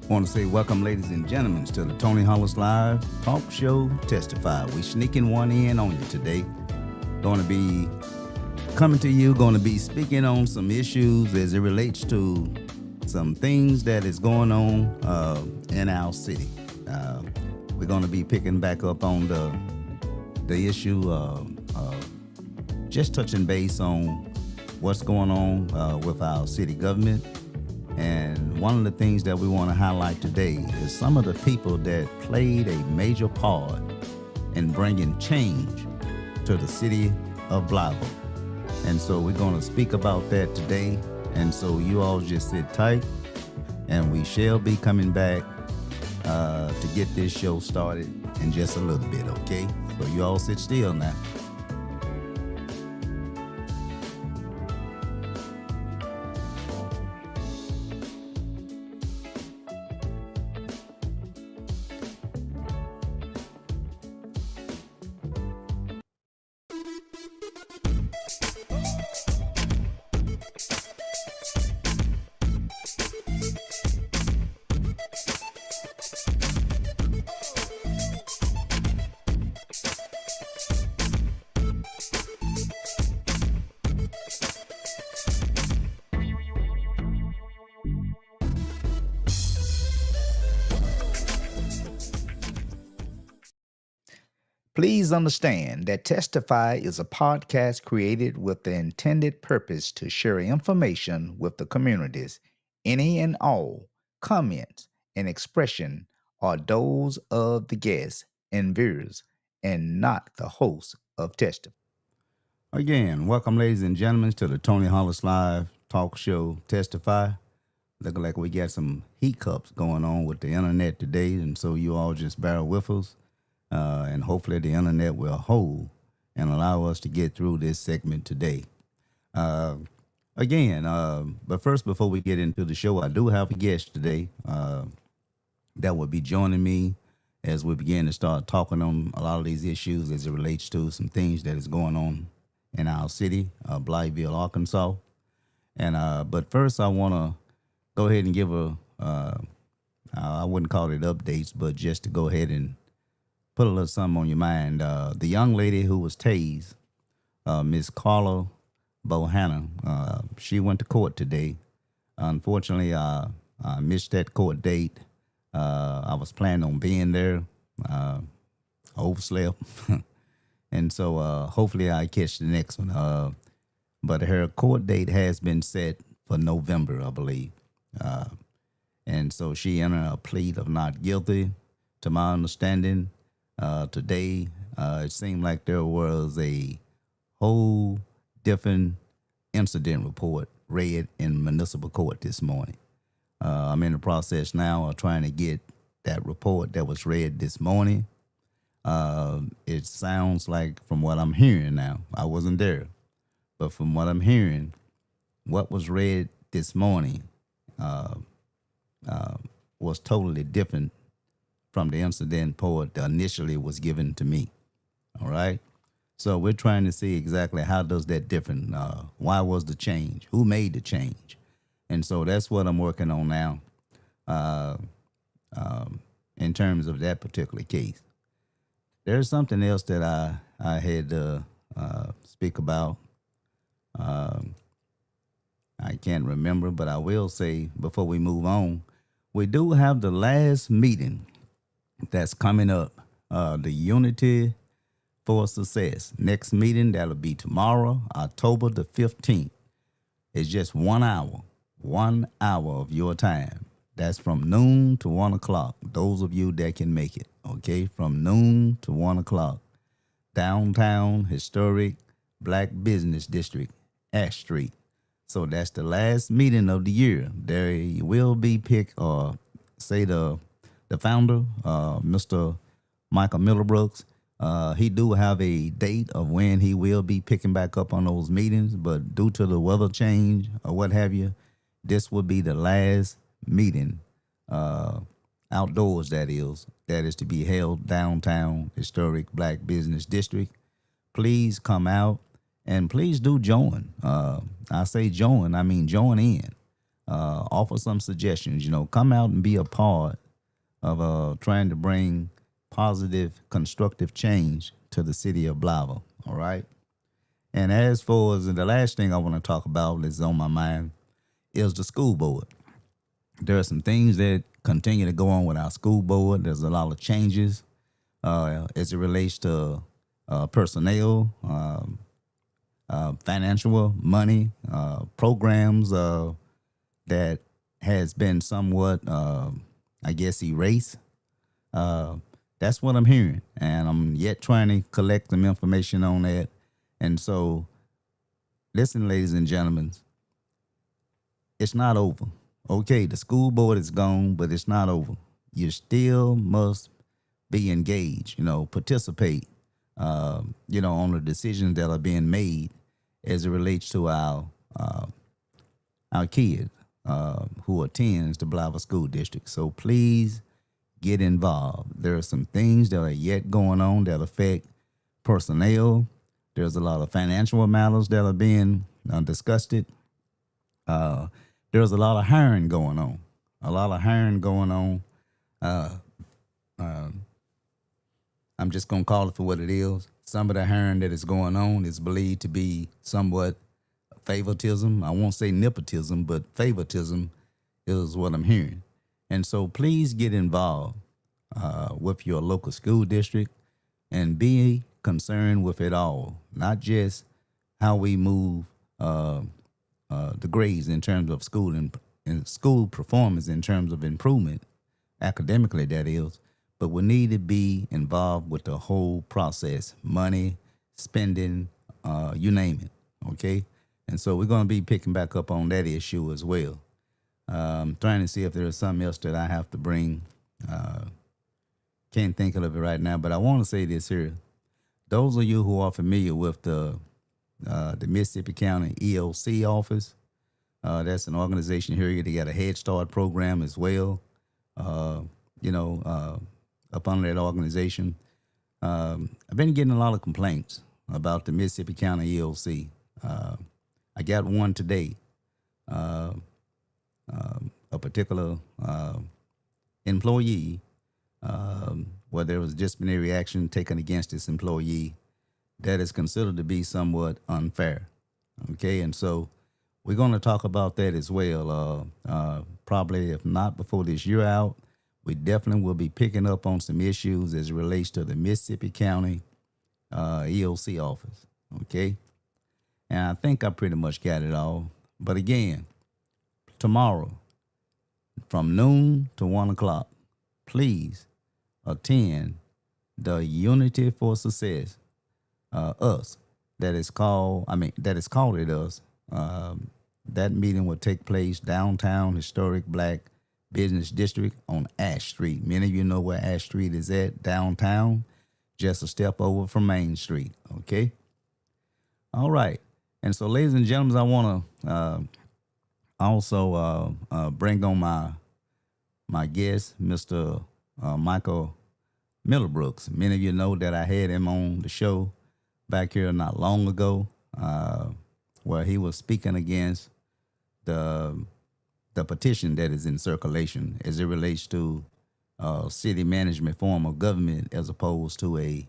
Want to say welcome, ladies and gentlemen, to the Tony Hollis Live Talk Show Testify. We sneaking one in on you today. Going to be coming to you, going to be speaking on some issues as it relates to some things that is going on in our city. We're going to be picking back up on the issue of just touching base on what's going on with our city government. And one of the things that we want to highlight today is some of the people that played a major part in bringing change to the city of Blythe. And so we're going to speak about that today. And so you all just sit tight, and we shall be coming back to get this show started in just a little bit, okay? So you all sit still now. Please understand that Testify is a podcast created with the intended purpose to share information with the communities. Any and all comments and expression are those of the guests and viewers and not the host of Testify. Again, welcome, ladies and gentlemen, to the Tony Hollis Live Talk Show Testify. Looking like we got some hiccups going on with the internet today, and so you all just bear with us. And hopefully the internet will hold and allow us to get through this segment today. But first, before we get into the show, I do have a guest today that will be joining me as we begin to start talking on a lot of these issues as it relates to some things that is going on in our city, Blytheville, Arkansas. And but first, I want to go ahead and give I wouldn't call it updates, but just to go ahead and put a little something on your mind. The young lady who was tased, Miss Carla Bohanna, she went to court today. Unfortunately, I missed that court date. I was planning on being there. Overslept. And so hopefully I catch the next one. But her court date has been set for November, I believe. And so she entered a plea of not guilty, to my understanding. Today, it seemed like there was a whole different incident report read in municipal court this morning. I'm in the process now of trying to get that report that was read this morning. It sounds like, from what I'm hearing now, I wasn't there, but from what I'm hearing, what was read this morning was totally different from the incident report that initially was given to me. All right. So we're trying to see exactly how does that different. Why was the change? Who made the change? And so that's what I'm working on now in terms of that particular case. There's something else that I had to speak about. I can't remember, but I will say before we move on, we do have the last meeting that's coming up, the Unity for Success. Next meeting, that'll be tomorrow, October the 15th. It's just 1 hour of your time. That's from noon to 1 o'clock. Those of you that can make it, okay? From noon to 1 o'clock. Downtown Historic Black Business District, Ash Street. So that's the last meeting of the year. There will be the founder, Mr. Michael Middlebrooks. He do have a date of when he will be picking back up on those meetings, but due to the weather change or what have you, this will be the last meeting outdoors, that is to be held downtown Historic Black Business District. Please come out and please do join. I say join, I mean join in. offer some suggestions. Come out and be a part of trying to bring positive, constructive change to the city of Blythe. All right. And as far as the last thing I want to talk about is on my mind is the school board. There are some things that continue to go on with our school board. There's a lot of changes as it relates to personnel, financial money, programs that has been somewhat, I guess, erased. Uh, that's what I'm hearing, and I'm yet trying to collect some information on that. And so, listen, ladies and gentlemen, it's not over. Okay, the school board is gone, but it's not over. You still must be engaged, participate, on the decisions that are being made as it relates to our kids who attends the Blythe School District. So please get involved. There are some things that are yet going on that affect personnel. There's a lot of financial matters that are being discussed. There's a lot of hiring going on. A lot of hiring going on. Uh, I'm just going to call it for what it is. Some of the hiring that is going on is believed to be somewhat favoritism. I won't say nepotism, but favoritism is what I'm hearing. And so please get involved with your local school district and be concerned with it all, not just how we move the grades in terms of school and school performance in terms of improvement academically, that is, but we need to be involved with the whole process, money, spending, you name it, okay? And so we're going to be picking back up on that issue as well. Trying to see if there's something else that I have to bring. Can't think of it right now, but I want to say this here. Those of you who are familiar with the Mississippi County EOC office, that's an organization here. They got a Head Start program as well. Up under that organization, I've been getting a lot of complaints about the Mississippi County EOC. I got one today. A particular employee, where there was disciplinary action taken against this employee that is considered to be somewhat unfair. Okay, and so we're going to talk about that as well. Probably, if not before this year out, we definitely will be picking up on some issues as it relates to the Mississippi County EOC office. Okay, and I think I pretty much got it all. But again, tomorrow, from noon to 1 o'clock, please attend the Unity for Success, us, that is called it us. That meeting will take place downtown historic Black Business District on Ash Street. Many of you know where Ash Street is at downtown, just a step over from Main Street. Okay. All right. And so, ladies and gentlemen, I want to also bring on my guest, Mr. Michael Middlebrooks. Many of you know that I had him on the show back here not long ago, where he was speaking against the petition that is in circulation as it relates to city management form of government as opposed to a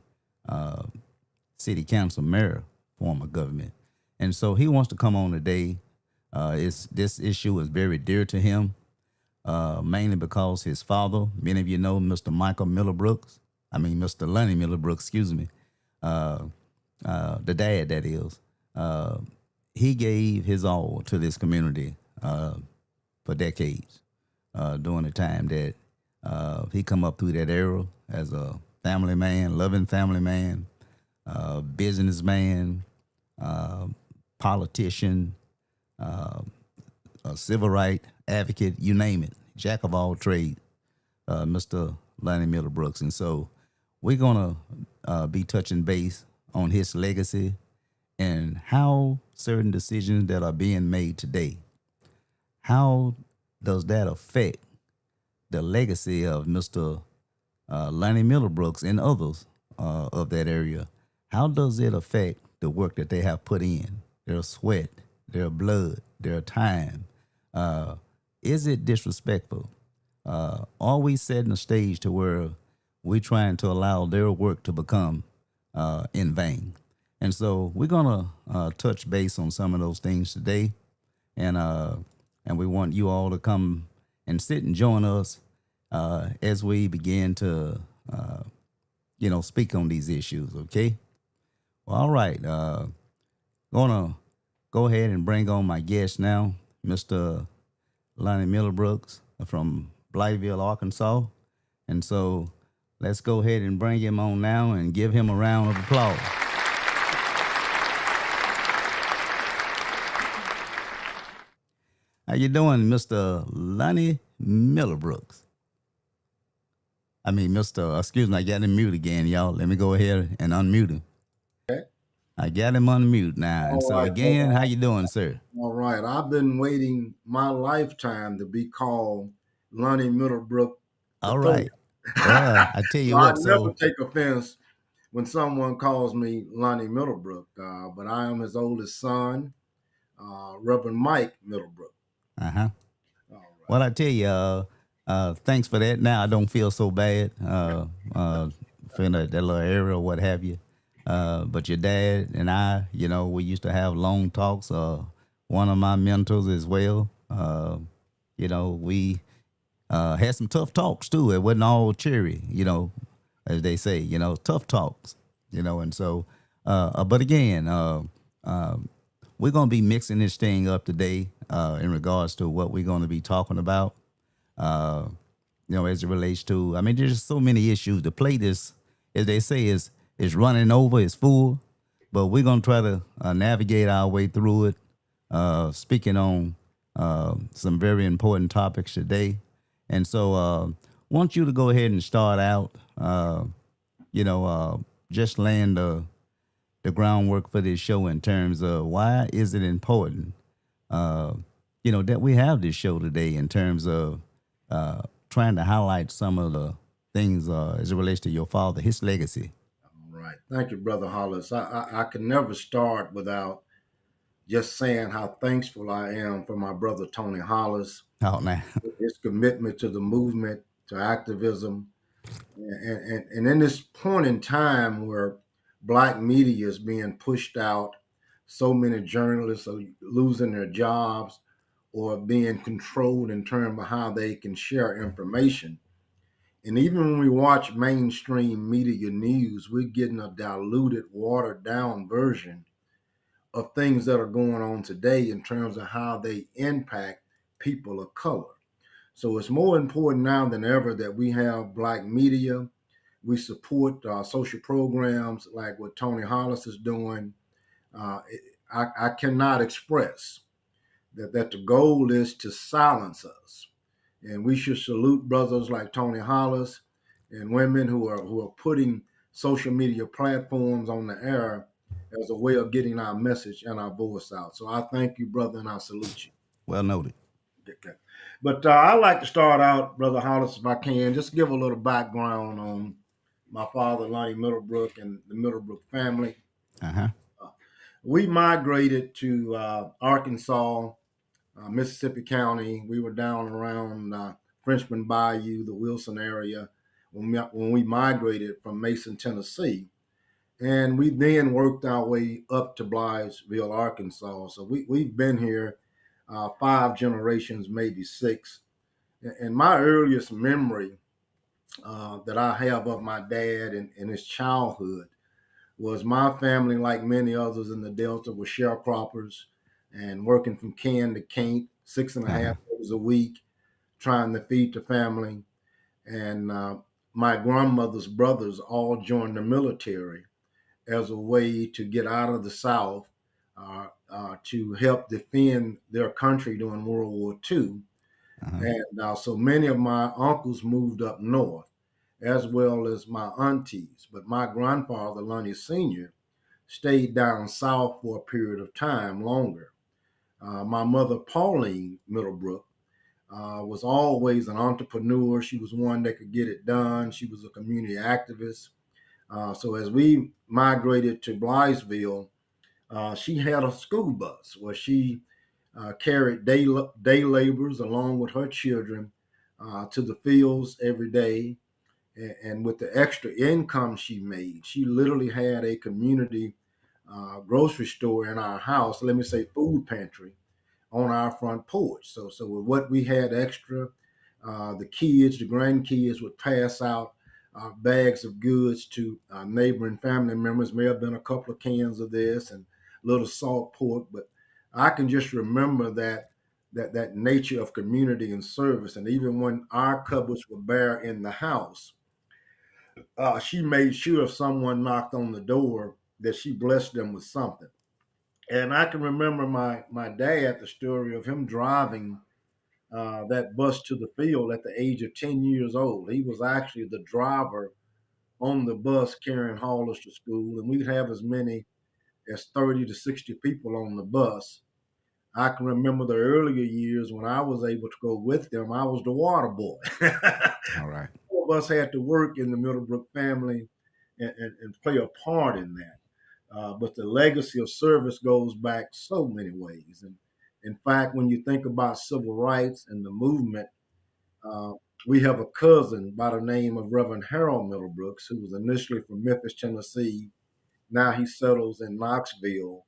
city council mayor form of government. And so he wants to come on today. This issue is very dear to him, mainly because his father, many of you know Mr. Mr. Lonnie Middlebrook, excuse me, the dad, that is. He gave his all to this community for decades, during the time that he come up through that era as a family man, loving family man, businessman, politician, a civil right advocate, you name it, jack of all trades, Mr. Lonnie Middlebrooks. And so we're going to be touching base on his legacy and how certain decisions that are being made today, how does that affect the legacy of Mr. Lonnie Middlebrooks and others of that area? How does it affect the work that they have put in, their sweat, their blood, their time, Is it disrespectful? Are we setting a stage to where we're trying to allow their work to become in vain? And so we're gonna touch base on some of those things today, and uh, and we want you all to come and sit and join us as we begin to speak on these issues. Okay. Well, all right. Gonna go ahead and bring on my guest now, Mr. Lonnie Middlebrooks from Blytheville, Arkansas. And so let's go ahead and bring him on now and give him a round of applause. How you doing, Mr. Lonnie Middlebrooks? I mean, Mr. Excuse me, I got him mute again, y'all. Let me go ahead and unmute him. Okay. I got him unmute now. And All so right, brother. again, how you doing, sir? All right. I've been waiting my lifetime to be called Lonnie Middlebrook the All third. right. Well, I tell you So I what, never so take offense when someone calls me Lonnie Middlebrook, but I am his oldest son, Reverend Mike Middlebrook. uh-huh. All Well, right. I tell you, thanks for that. Now I don't feel so bad, feeling that little area or what have you. But your dad and I, we used to have long talks. One of my mentors as well. We had some tough talks too. It wasn't all cheery, as they say, tough talks, and so, but again, we're going to be mixing this thing up today in regards to what we're going to be talking about, uh, as it relates to, I mean, there's just so many issues. The plate is, as they say, is running over, it's full, but we're going to try to navigate our way through it, speaking on some very important topics today. And so, want you to go ahead and start out, you know, uh, just laying the groundwork for this show in terms of why is it important, uh, that we have this show today in terms of trying to highlight some of the things as it relates to your father, his legacy. All right. Thank you, Brother Hollis. I can never start without just saying how thankful I am for my brother Tony Hollis, Out now. his commitment to the movement, to activism, and in this point in time where black media is being pushed out, so many journalists are losing their jobs or being controlled in terms of how they can share information. And even when we watch mainstream media news, we're getting a diluted, watered down version of things that are going on today in terms of how they impact people of color. So it's more important now than ever that we have black media. We support social programs like what Tony Hollis is doing. Uh, I cannot express that the goal is to silence us, and we should salute brothers like Tony Hollis and women who are putting social media platforms on the air as a way of getting our message and our voice out. So I thank you, brother, and I salute you. Well noted. Okay. But I'd like to start out, Brother Hollis, if I can, just give a little background on my father, Lonnie Middlebrook, and the Middlebrook family. Uh huh. Uh, we migrated to Arkansas, Mississippi County. We were down around Frenchman Bayou, the Wilson area, when we migrated from Mason, Tennessee. And we then worked our way up to Blytheville, Arkansas. So we've been here five generations, maybe six. And my earliest memory that I have of my dad and his childhood was my family, like many others in the Delta, were sharecroppers and working from can to can't, six and a Uh huh. half days a week, trying to feed the family. And my grandmother's brothers all joined the military as a way to get out of the South to help defend their country during World War II. Uh huh. And so many of my uncles moved up north, as well as my aunties. But my grandfather, Lonnie Sr., stayed down south for a period of time longer. My mother, Pauline Middlebrook, was always an entrepreneur. She was one that could get it done. She was a community activist. So as we migrated to Blytheville, she had a school bus where she carried day laborers along with her children to the fields every day. And with the extra income she made, she literally had a community grocery store in our house. Let me say food pantry on our front porch. So with what we had extra, the kids, the grandkids would pass out bags of goods to neighboring family members. May have been a couple of cans of this and a little salt pork, but I can just remember that nature of community and service. And even when our cupboards were bare in the house, she made sure if someone knocked on the door that she blessed them with something. And I can remember my dad, the story of him driving that bus to the field at the age of 10 years old. He was actually the driver on the bus carrying haulers to school, and we'd have as many as 30 to 60 people on the bus. I can remember the earlier years when I was able to go with them. I was the water boy. All right. All of us had to work in the Middlebrook family and play a part in that. But the legacy of service goes back so many ways. And in fact, when you think about civil rights and the movement, uh, we have a cousin by the name of Reverend Harold Middlebrooks, who was initially from Memphis, Tennessee. Now he settles in Knoxville,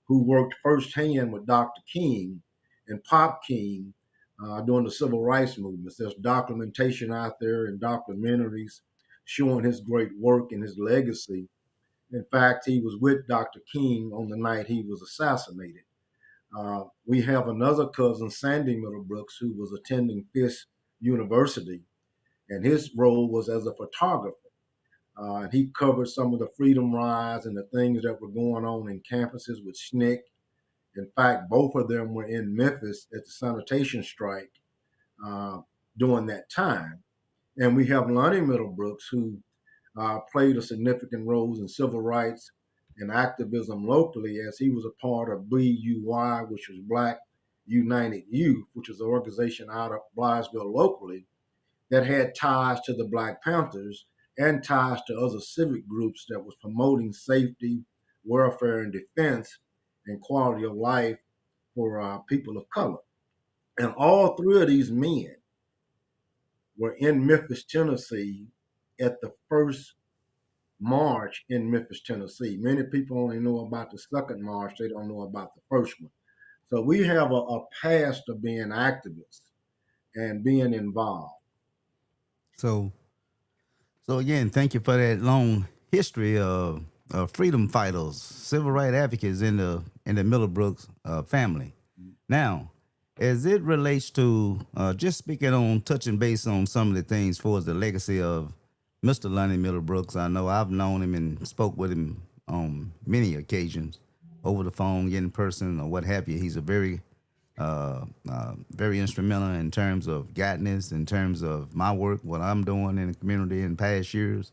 who worked firsthand with Dr. King and Pop King during the civil rights movements. There's documentation out there and documentaries showing his great work and his legacy. In fact, he was with Dr. King on the night he was assassinated. We have another cousin, Sandy Middlebrooks, who was attending Fisk University, and his role was as a photographer. And he covered some of the freedom rides and the things that were going on in campuses with SNCC. In fact, both of them were in Memphis at the sanitation strike uh, during that time. And we have Lonnie Middlebrooks, who played a significant role in civil rights and activism locally, as he was a part of BUY, which was Black United Youth, which was an organization out of Blythesville locally that had ties to the Black Panthers and ties to other civic groups that was promoting safety, welfare, and defense and quality of life for people of color. And all three of these men were in Memphis, Tennessee at the first march in Memphis, Tennessee. Many people only know about the second march, they don't know about the first one. So we have a past of being activists and being involved. So, so again, thank you for that long history of freedom fighters, civil rights advocates in the Middlebrooks family. Now, as it relates to just speaking on touching base on some of the things for the legacy of Mr. Lonnie Middlebrooks, I know I've known him and spoke with him on many occasions over the phone, in person, or what have you. He's a very instrumental in terms of guidance, in terms of my work, what I'm doing in the community in past years.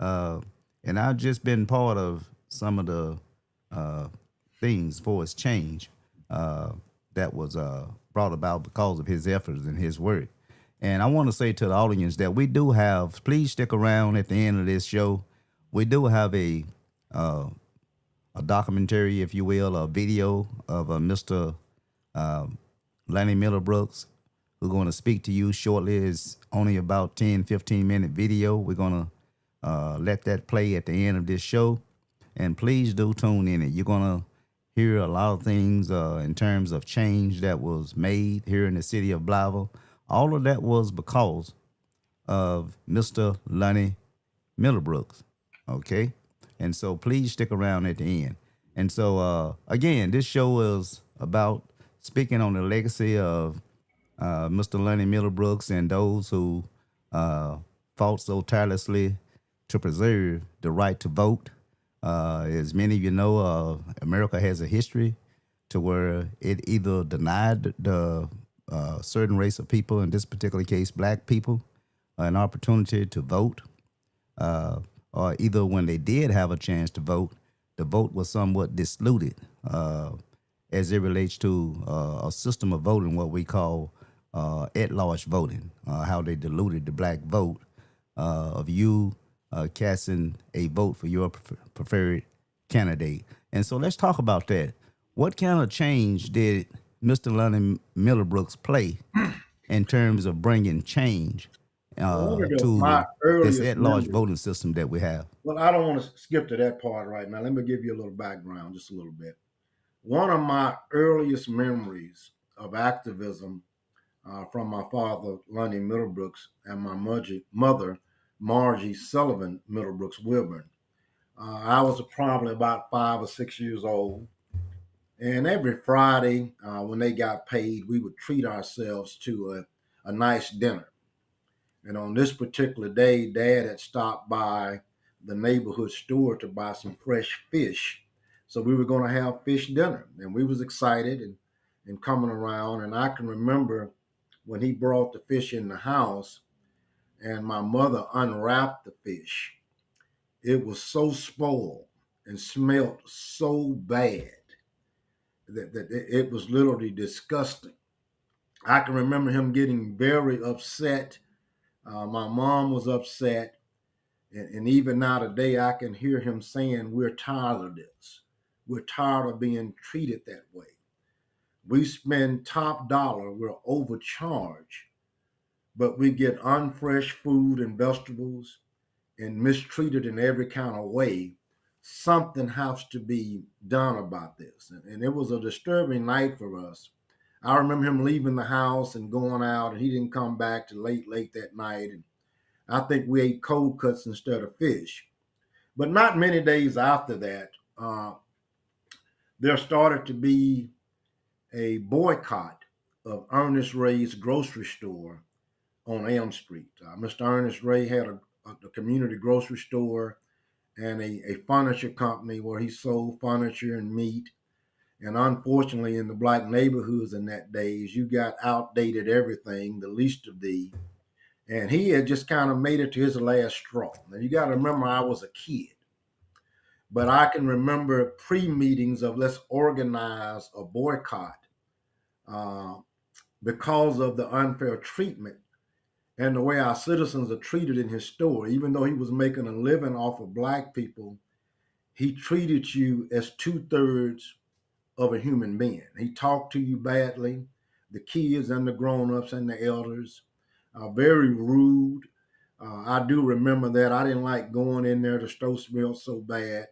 Uh, and I've just been part of some of the uh, things for its change that was brought about because of his efforts and his work. And I want to say to the audience that we do have, please stick around at the end of this show. We do have uh, a documentary, if you will, a video of Mr. Lonnie Miller Brooks, who's going to speak to you shortly. It's only about 10, 15-minute video. We're going to let that play at the end of this show. And please do tune in it. You're going to hear a lot of things in terms of change that was made here in the city of Blytheville. All of that was because of Mr. Lonnie Middlebrooks. Okay? And so please stick around at the end. And so, again, this show is about speaking on the legacy of Mr. Lonnie Middlebrooks and those who uh, fought so tirelessly to preserve the right to vote. As many of you know, America has a history to where it either denied the certain race of people, in this particular case, black people, an opportunity to vote, uh, or either when they did have a chance to vote, the vote was somewhat diluted as it relates to a system of voting, what we call at-large voting, how they diluted the black vote of you casting a vote for your preferred candidate. And so let's talk about that. What kind of change Mr. Lonnie Middlebrook's play in terms of bringing change One of my to this earliest at-large memories. voting system that we have? Well, I don't want to skip to that part right now. Let me give you a little background, just a little bit. One of my earliest memories of activism from my father, Lonnie Middlebrooks, and my mother, Margie Sullivan Middlebrooks Wilburn. I was probably about 5 or 6 years old. And every Friday, when they got paid, we would treat ourselves to a nice dinner. And on this particular day, Dad had stopped by the neighborhood store to buy some fresh fish. So we were going to have fish dinner. And we was excited and coming around. And I can remember when he brought the fish in the house and my mother unwrapped the fish. It was so spoiled and smelled so bad that it was literally disgusting. I can remember him getting very upset. My mom was upset. And even now today, I can hear him saying, "We're tired of this. We're tired of being treated that way. We spend top dollar, we're overcharged, but we get unfresh food and vegetables and mistreated in every kind of way. Something has to be done about this." And it was a disturbing night for us. I remember him leaving the house and going out, and he didn't come back till late that night. And I think we ate cold cuts instead of fish. But not many days after that, there started to be a boycott of Ernest Ray's grocery store on Elm Street. Mr. Ernest Ray had a community grocery store and a furniture company where he sold furniture and meat. And unfortunately, in the black neighborhoods in that days, you got outdated everything, the least of thee. And he had just kind of made it to his last straw. Now, you got to remember, I was a kid, but I can remember pre meetings of let's organize a boycott uh, because of the unfair treatment and the way our citizens are treated in his store. Even though he was making a living off of black people, he treated you as 2/3 of a human being. He talked to you badly, the kids and the grown-ups and the elders, very rude. I do remember that. I didn't like going in there. The stove smelled so bad.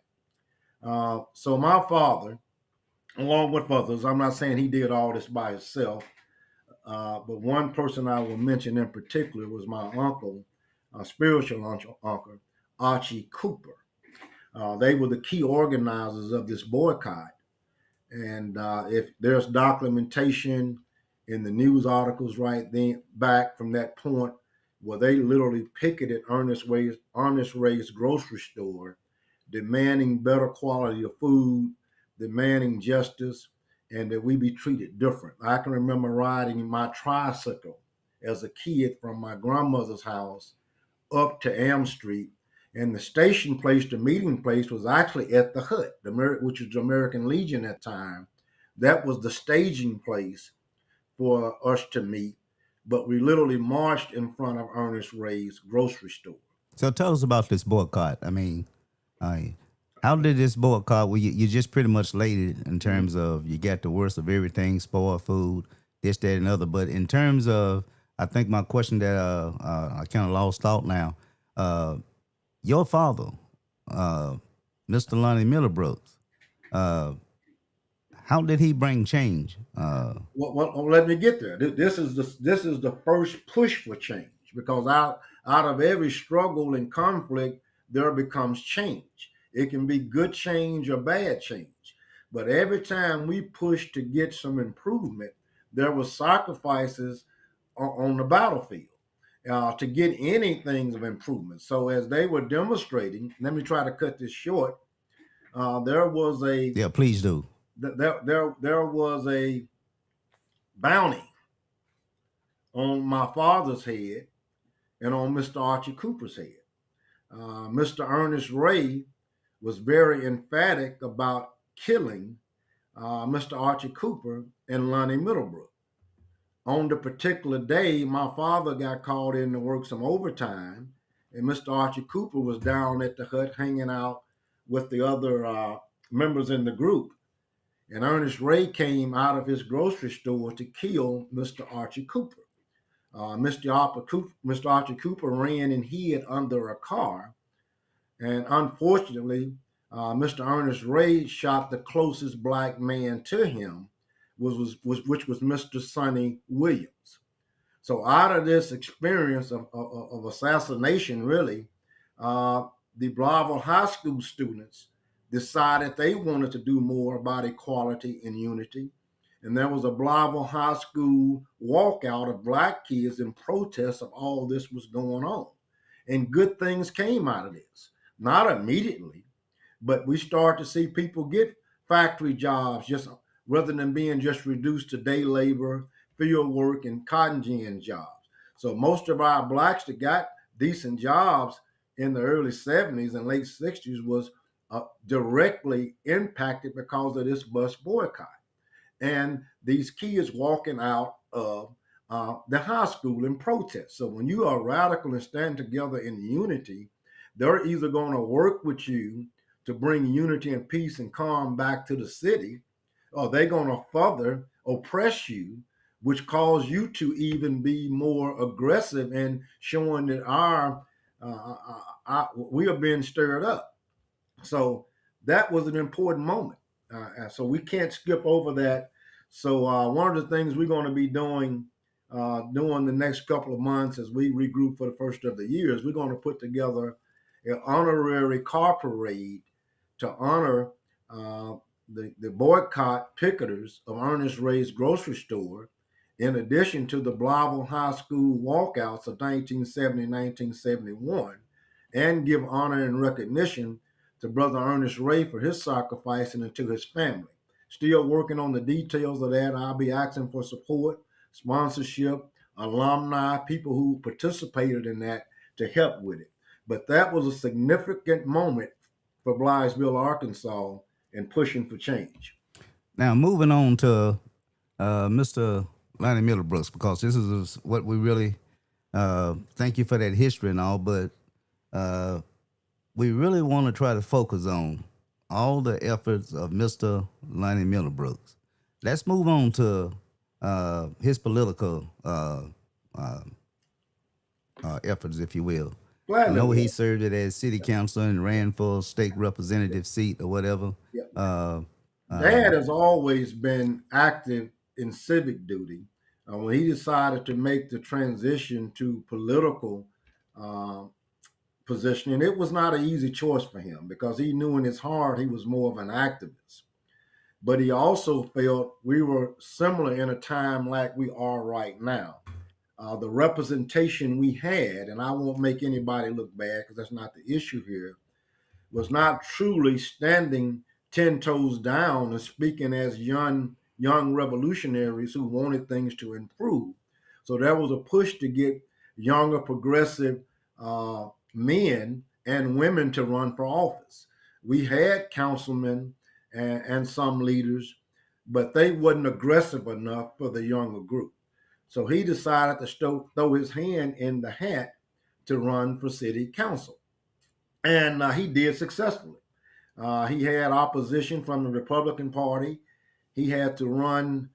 So my father, along with others, I'm not saying he did all this by himself, but one person I will mention in particular was my uncle, spiritual uncle, Archie Cooper. They were the key organizers of this boycott. And if there's documentation in the news articles right then back from that point where they literally picketed Ernest Ray's grocery store, demanding better quality of food, demanding justice, and that we be treated different. I can remember riding my tricycle as a kid from my grandmother's house up to Elm Street, and the station place, the meeting place, was actually at the Hut, which was the American Legion at the time. That was the staging place for us to meet, but we literally marched in front of Ernest Ray's grocery store. So tell us about this boycott. I mean, I how did this boycott? Well, you just pretty much laid it in terms of you got the worst of everything, spoiled food, this, that, and other. But in terms of, I think my question that I kind of lost thought now. Uh, your father, uh, Mr. Lonnie Middlebrooks, uh, how did he bring change? Let me get there. This is the first push for change, because out of every struggle and conflict, there becomes change. It can be good change or bad change, but every time we push to get some improvement, there were sacrifices on the battlefield to get anything of improvement. So as they were demonstrating, let me try to cut this short. There was a Yeah, please do. there was a bounty on my father's head and on Mr. Archie Cooper's head. Mr. Ernest Ray was very emphatic about killing Mr. Archie Cooper and Lonnie Middlebrook. On the particular day, my father got called in to work some overtime, and Mr. Archie Cooper was down at the Hut hanging out with the other members in the group. and Ernest Ray came out of his grocery store to kill Mr. Archie Cooper. Mr. Archie Cooper ran and hid under a car, and unfortunately, Mr. Ernest Ray shot the closest black man to him, which was Mr. Sonny Williams. So out of this experience of assassination, really, uh, the Blauville High School students decided they wanted to do more about equality and unity. And there was a Blauville High School walkout of black kids in protest of all this was going on. And good things came out of this. Not immediately, but we start to see people get factory jobs just rather than being just reduced to day labor, field work, and cotton gin jobs. So most of our blacks that got decent jobs in the early 70s and late 60s was directly impacted because of this bus boycott and these kids walking out of the high school in protest. So when you are radical and stand together in unity, they're either going to work with you to bring unity and peace and calm back to the city, or they're going to further oppress you, which cause you to even be more aggressive in showing that we are being stirred up. So that was an important moment. So we can't skip over that. So one of the things we're going to be doing during the next couple of months as we regroup for the first of the year is we're going to put together an honorary car parade to honor the boycott picketers of Ernest Ray's grocery store, in addition to the Blauville High School walkouts of 1970 and 1971, and give honor and recognition to Brother Ernest Ray for his sacrifice and to his family. Still working on the details of that. I'll be asking for support, sponsorship, alumni, people who participated in that to help with it. But that was a significant moment for Blythesville, Arkansas, and pushing for change. Now, moving on to Mr. Lonnie Middlebrooks, because this is what we really thank you for that history and all, but we really want to try to focus on all the efforts of Mr. Lonnie Middlebrooks. Let's move on to his political efforts, if you will. I Gladly. know he served it as city councilor and ran for a state representative seat or whatever. Yeah. Uh, Dad has always been active in civic duty. When he decided to make the transition to political uh, positioning, it was not an easy choice for him because he knew in his heart he was more of an activist. But he also felt we were similar in a time like we are right now. The representation we had, and I won't make anybody look bad because that's not the issue here, was not truly standing 10 toes down and speaking as young revolutionaries who wanted things to improve. So there was a push to get younger progressive men and women to run for office. We had councilmen and some leaders, but they wasn't aggressive enough for the younger group. So he decided to throw his hand in the hat to run for city council. And he did successfully. He had opposition from the Republican Party. He had to run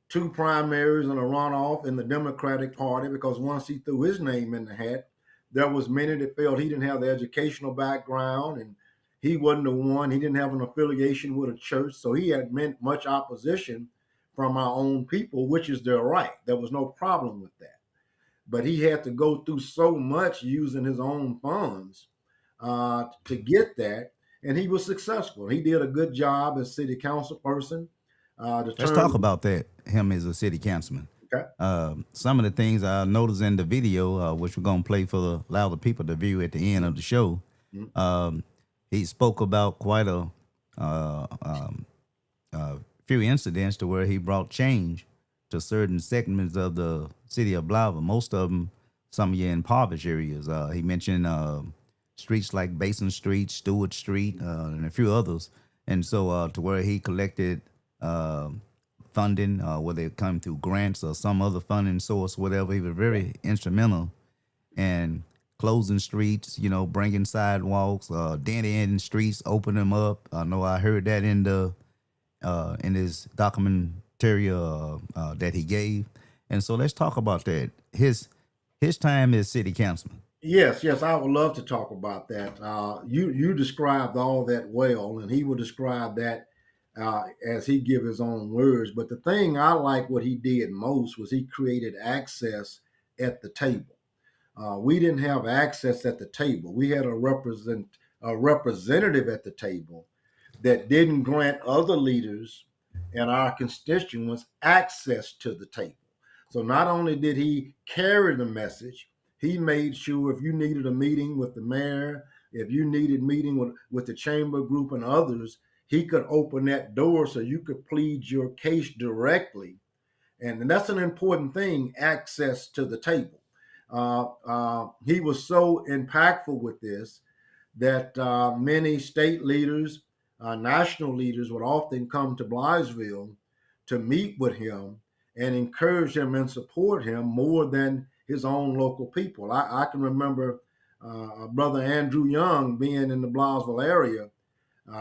two primaries and a runoff in the Democratic Party because once he threw his name in the hat, there was many that felt he didn't have the educational background and he wasn't the one. He didn't have an affiliation with a church, so he had much opposition from our own people, which is their right. There was no problem with that. But he had to go through so much using his own funds to get that, and he was successful. He did a good job as city council person. Let's talk about that. Him as a city councilman. Okay. Some of the things I noticed in the video, which we're gonna play allow the people to view at the end of the show. Mm-hmm. He spoke about quite a few incidents to where he brought change to certain segments of the city of Blytheville. Most of them, some of you impoverished areas. He mentioned streets like Basin Street, Stewart Street, and a few others. And so to where he collected funding, whether it come through grants or some other funding source, whatever. He was very instrumental in closing streets, bringing sidewalks, dead end streets, open them up. I know I heard that in the in his documentary that he gave. And so let's talk about that. His time as city councilman. Yes, yes, I would love to talk about that. You described all that well, and he will describe that as he give his own words. But the thing I like what he did most was he created access at the table. We didn't have access at the table. We had a representative at the table that didn't grant other leaders and our constituents access to the table. So not only did he carry the message, he made sure if you needed a meeting with the mayor, if you needed meeting with the chamber group and others, he could open that door so you could plead your case directly. And that's an important thing, access to the table. He was so impactful with this that many state leaders, national leaders would often come to Blytheville to meet with him and encourage him and support him more than his own local people. I can remember Brother Andrew Young being in the Blytheville area.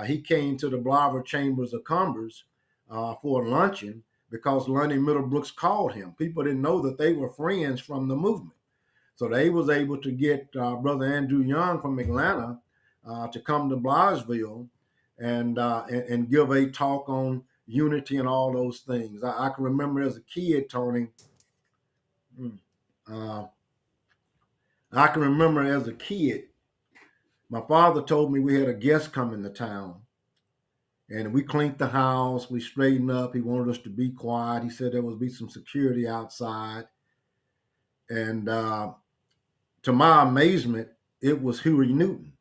He came to the Blytheville Chambers of Commerce for a luncheon because Lonnie Middlebrooks called him. People didn't know that they were friends from the movement. So they was able to get Brother Andrew Young from Atlanta to come to Blytheville and give a talk on unity and all those things. I can remember as a kid, Tony. Uh, I can remember as a kid, my father told me we had a guest coming to town, and we cleaned the house, we straightened up. He wanted us to be quiet. He said there would be some security outside, and to my amazement, it was Huey Newton.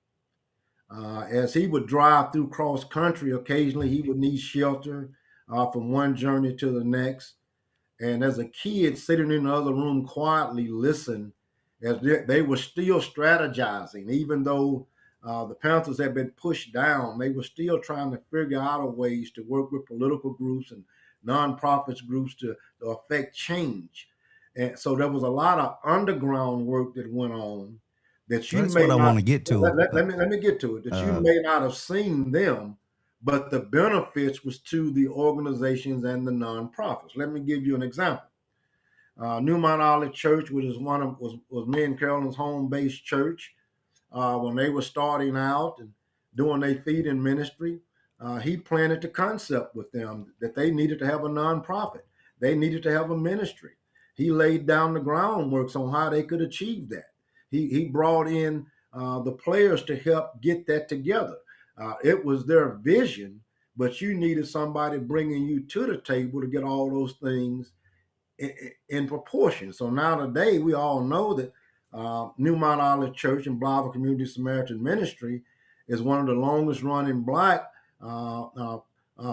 As he would drive through cross country, occasionally he would need shelter from one journey to the next. And as a kid, sitting in the other room quietly, listen as they were still strategizing, even though the Panthers had been pushed down. They were still trying to figure out a ways to work with political groups and nonprofits groups to affect change. And so there was a lot of underground work that went on that Well, you that's may what I not want to get to. let me get to it, that you Uh, may not have seen them, but the benefits was to the organizations and the nonprofits. Let me give you an example. New Mount Olive Church, which is was me and Carolyn's home based church, when they were starting out and doing their feeding ministry, he planted the concept with them that they needed to have a nonprofit. They needed to have a ministry. He laid down the groundwork on how they could achieve that. He brought in the players to help get that together. It was their vision, but you needed somebody bringing you to the table to get all those things in proportion. So now today we all know that New Mount Olive Church and Blytheville Community Samaritan Ministry is one of the longest running Black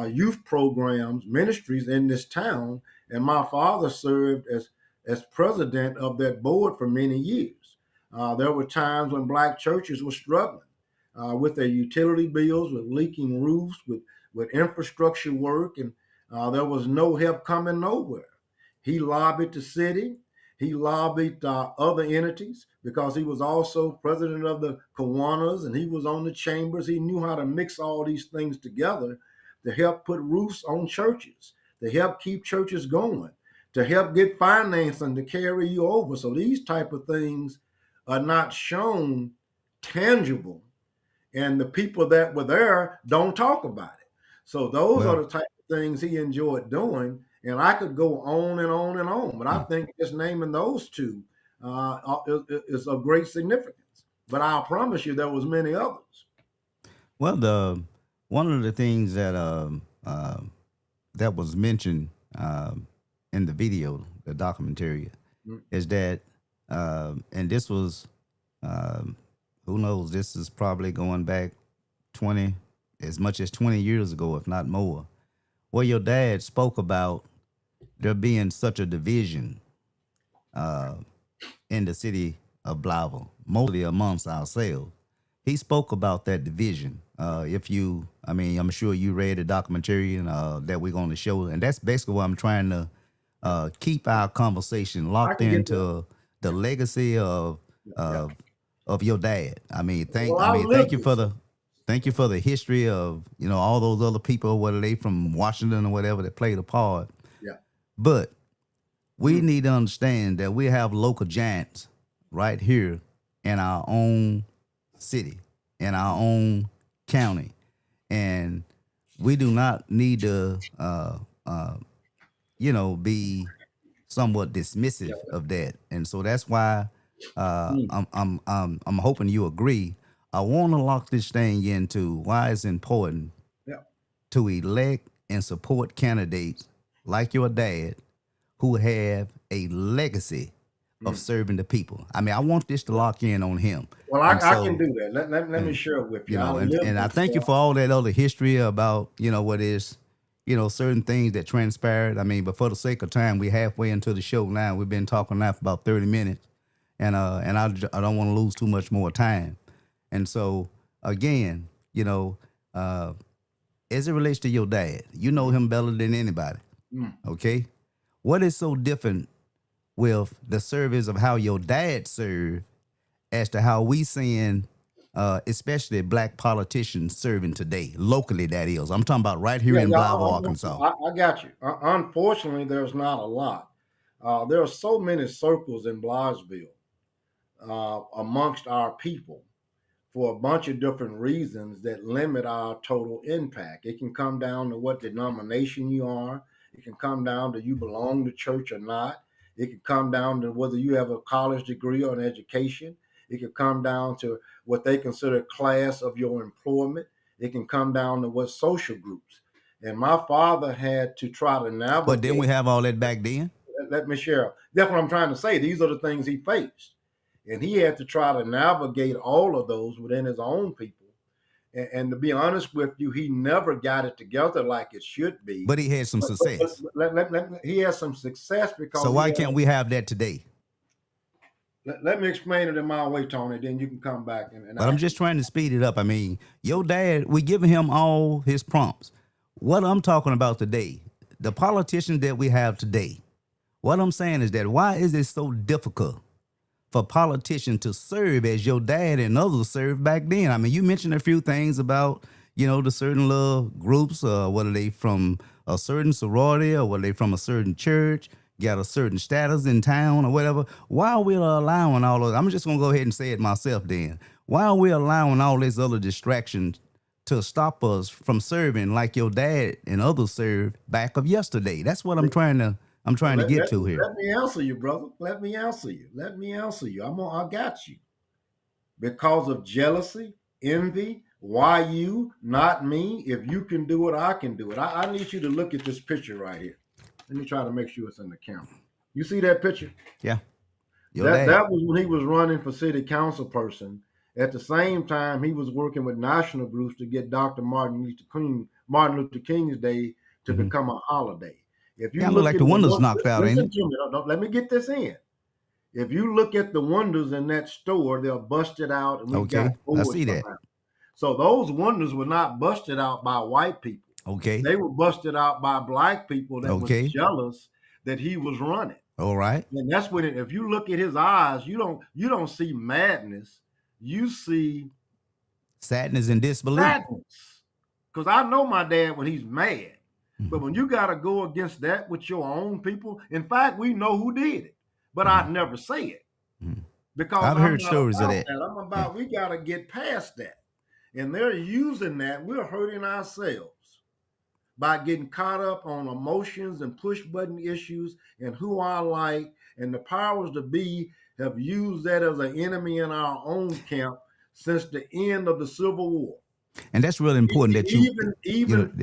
youth programs ministries in this town. And my father served as president of that board for many years. There were times when Black churches were struggling with their utility bills, with leaking roofs, with infrastructure work, and there was no help coming nowhere. He lobbied the city. He lobbied other entities because he was also president of the Kiwanis and he was on the chambers. He knew how to mix all these things together to help put roofs on churches, to help keep churches going, to help get financing to carry you over. So these type of things are not shown tangible, and the people that were there don't talk about it. So those are well, the type of things he enjoyed doing. And I could go on and on and on, but I think just naming those two is of great significance. But I promise you, there was many others. well, the one of the things that was mentioned in the video, the documentary, Mm. is that, and this was, um, who knows, this is probably going back 20, as much as 20 years ago, if not more, where your dad spoke about there being such a division in the city of Blavel, mostly amongst ourselves. He spoke about that division. If you, I mean, I'm sure you read the documentary and, that we're going to show, and that's basically what I'm trying to keep our conversation I locked can get that. into the legacy Yeah. of your dad. Well, I Thank lived you it. for the. Thank you for the history of, all those other people, whether they from Washington or whatever, that played a part. Yeah. But we Mm. need to understand that we have local giants right here in our own city, in our own county. And we do not need to, be somewhat Yeah. dismissive of that. And so that's why Mm. I'm hoping you agree. I want to lock this thing into why it's important Yeah. to elect and support candidates like your dad who have a legacy of Mm. serving the people. I mean, I want this to lock in on him. Well, And I can so, do that. Let me and, share it with you. I and lived I in thank you for all that other history about, what is, certain things that transpired. I mean, but for the sake of time, we halfway into the show now. We've been talking now for about 30 minutes. And I don't want to lose too much more time. And so again, as it relates to your dad, you know him better than anybody. Mm. Okay. What is so different with the service of how your dad served as to how we seeing, especially black politicians serving today, locally, that is. I'm talking about right here Yeah, in yeah, Blythe, Arkansas. I got you. Unfortunately, there's not a lot. There are so many circles in Blytheville amongst our people for a bunch of different reasons that limit our total impact. It can come down to what denomination you are. It can come down to you belong to church or not. It can come down to whether you have a college degree or an education. It can come down to what they consider class of your employment. It can come down to what social groups. And my father had to try to But didn't we navigate. have all that back then? Let me share. That's what I'm trying to say. These are the things he faced. And he had to try to navigate all of those within his own people. And to be honest with you, he never got it together like it should be. But he had some success. He has some success So because why can't we have that today? let me explain it in my way, Tony. Then you can come back and But I'm ask. just trying to speed it up. I mean, your dad, we giving him all his prompts. What I'm talking about today, the politicians that we have today, what I'm saying is that why is it so difficult for politicians to serve as your dad and others served back then? I mean, you mentioned a few things about, the certain little groups, whether they from a certain sorority or whether they from a certain church, got a certain status in town or whatever. Why are we allowing all of, I'm just going to go ahead and say it myself then. Why are we allowing all these other distractions to stop us from serving like your dad and others served back of yesterday? That's what I'm trying to Let, get let, to here. let me answer you, brother. Let me answer you. Let me answer you. I got you. Because of jealousy, envy, why you, not me? If you can do it, I can do it. I need you to look at this picture right here. Let me try to make sure it's in the camera. You see that picture? Yeah. Your dad. That was when he was running for city council person. At the same time, he was working with national groups to get Dr. Martin Luther King's Day to Hmm. become a holiday. If you Yeah, look look like at the windows knocked out, ain't listen it? to me. Don't let me get this in. If you look at the windows in that store, they're busted out, and we've got Okay, I boards see that. behind. So those windows were not busted out by white people. Okay, They were busted out by black people that was okay, jealous that he was running. all right. And that's when if you look at his eyes, you don't see madness. You see Sadness and disbelief. sadness. Because I know my dad when he's mad. But Mhm, when you got to go against that with your own people, in fact, we know who did it. But mhm, I'd never say it mhm. because I've I'm heard not stories of about that. that. I'm Yeah. about we got to get past that. And they're using that. We're hurting ourselves by getting caught up on emotions and push button issues and who I like. And the powers to be have used that as an enemy in our own camp since the end of the Civil War. And that's really important that Even you know, even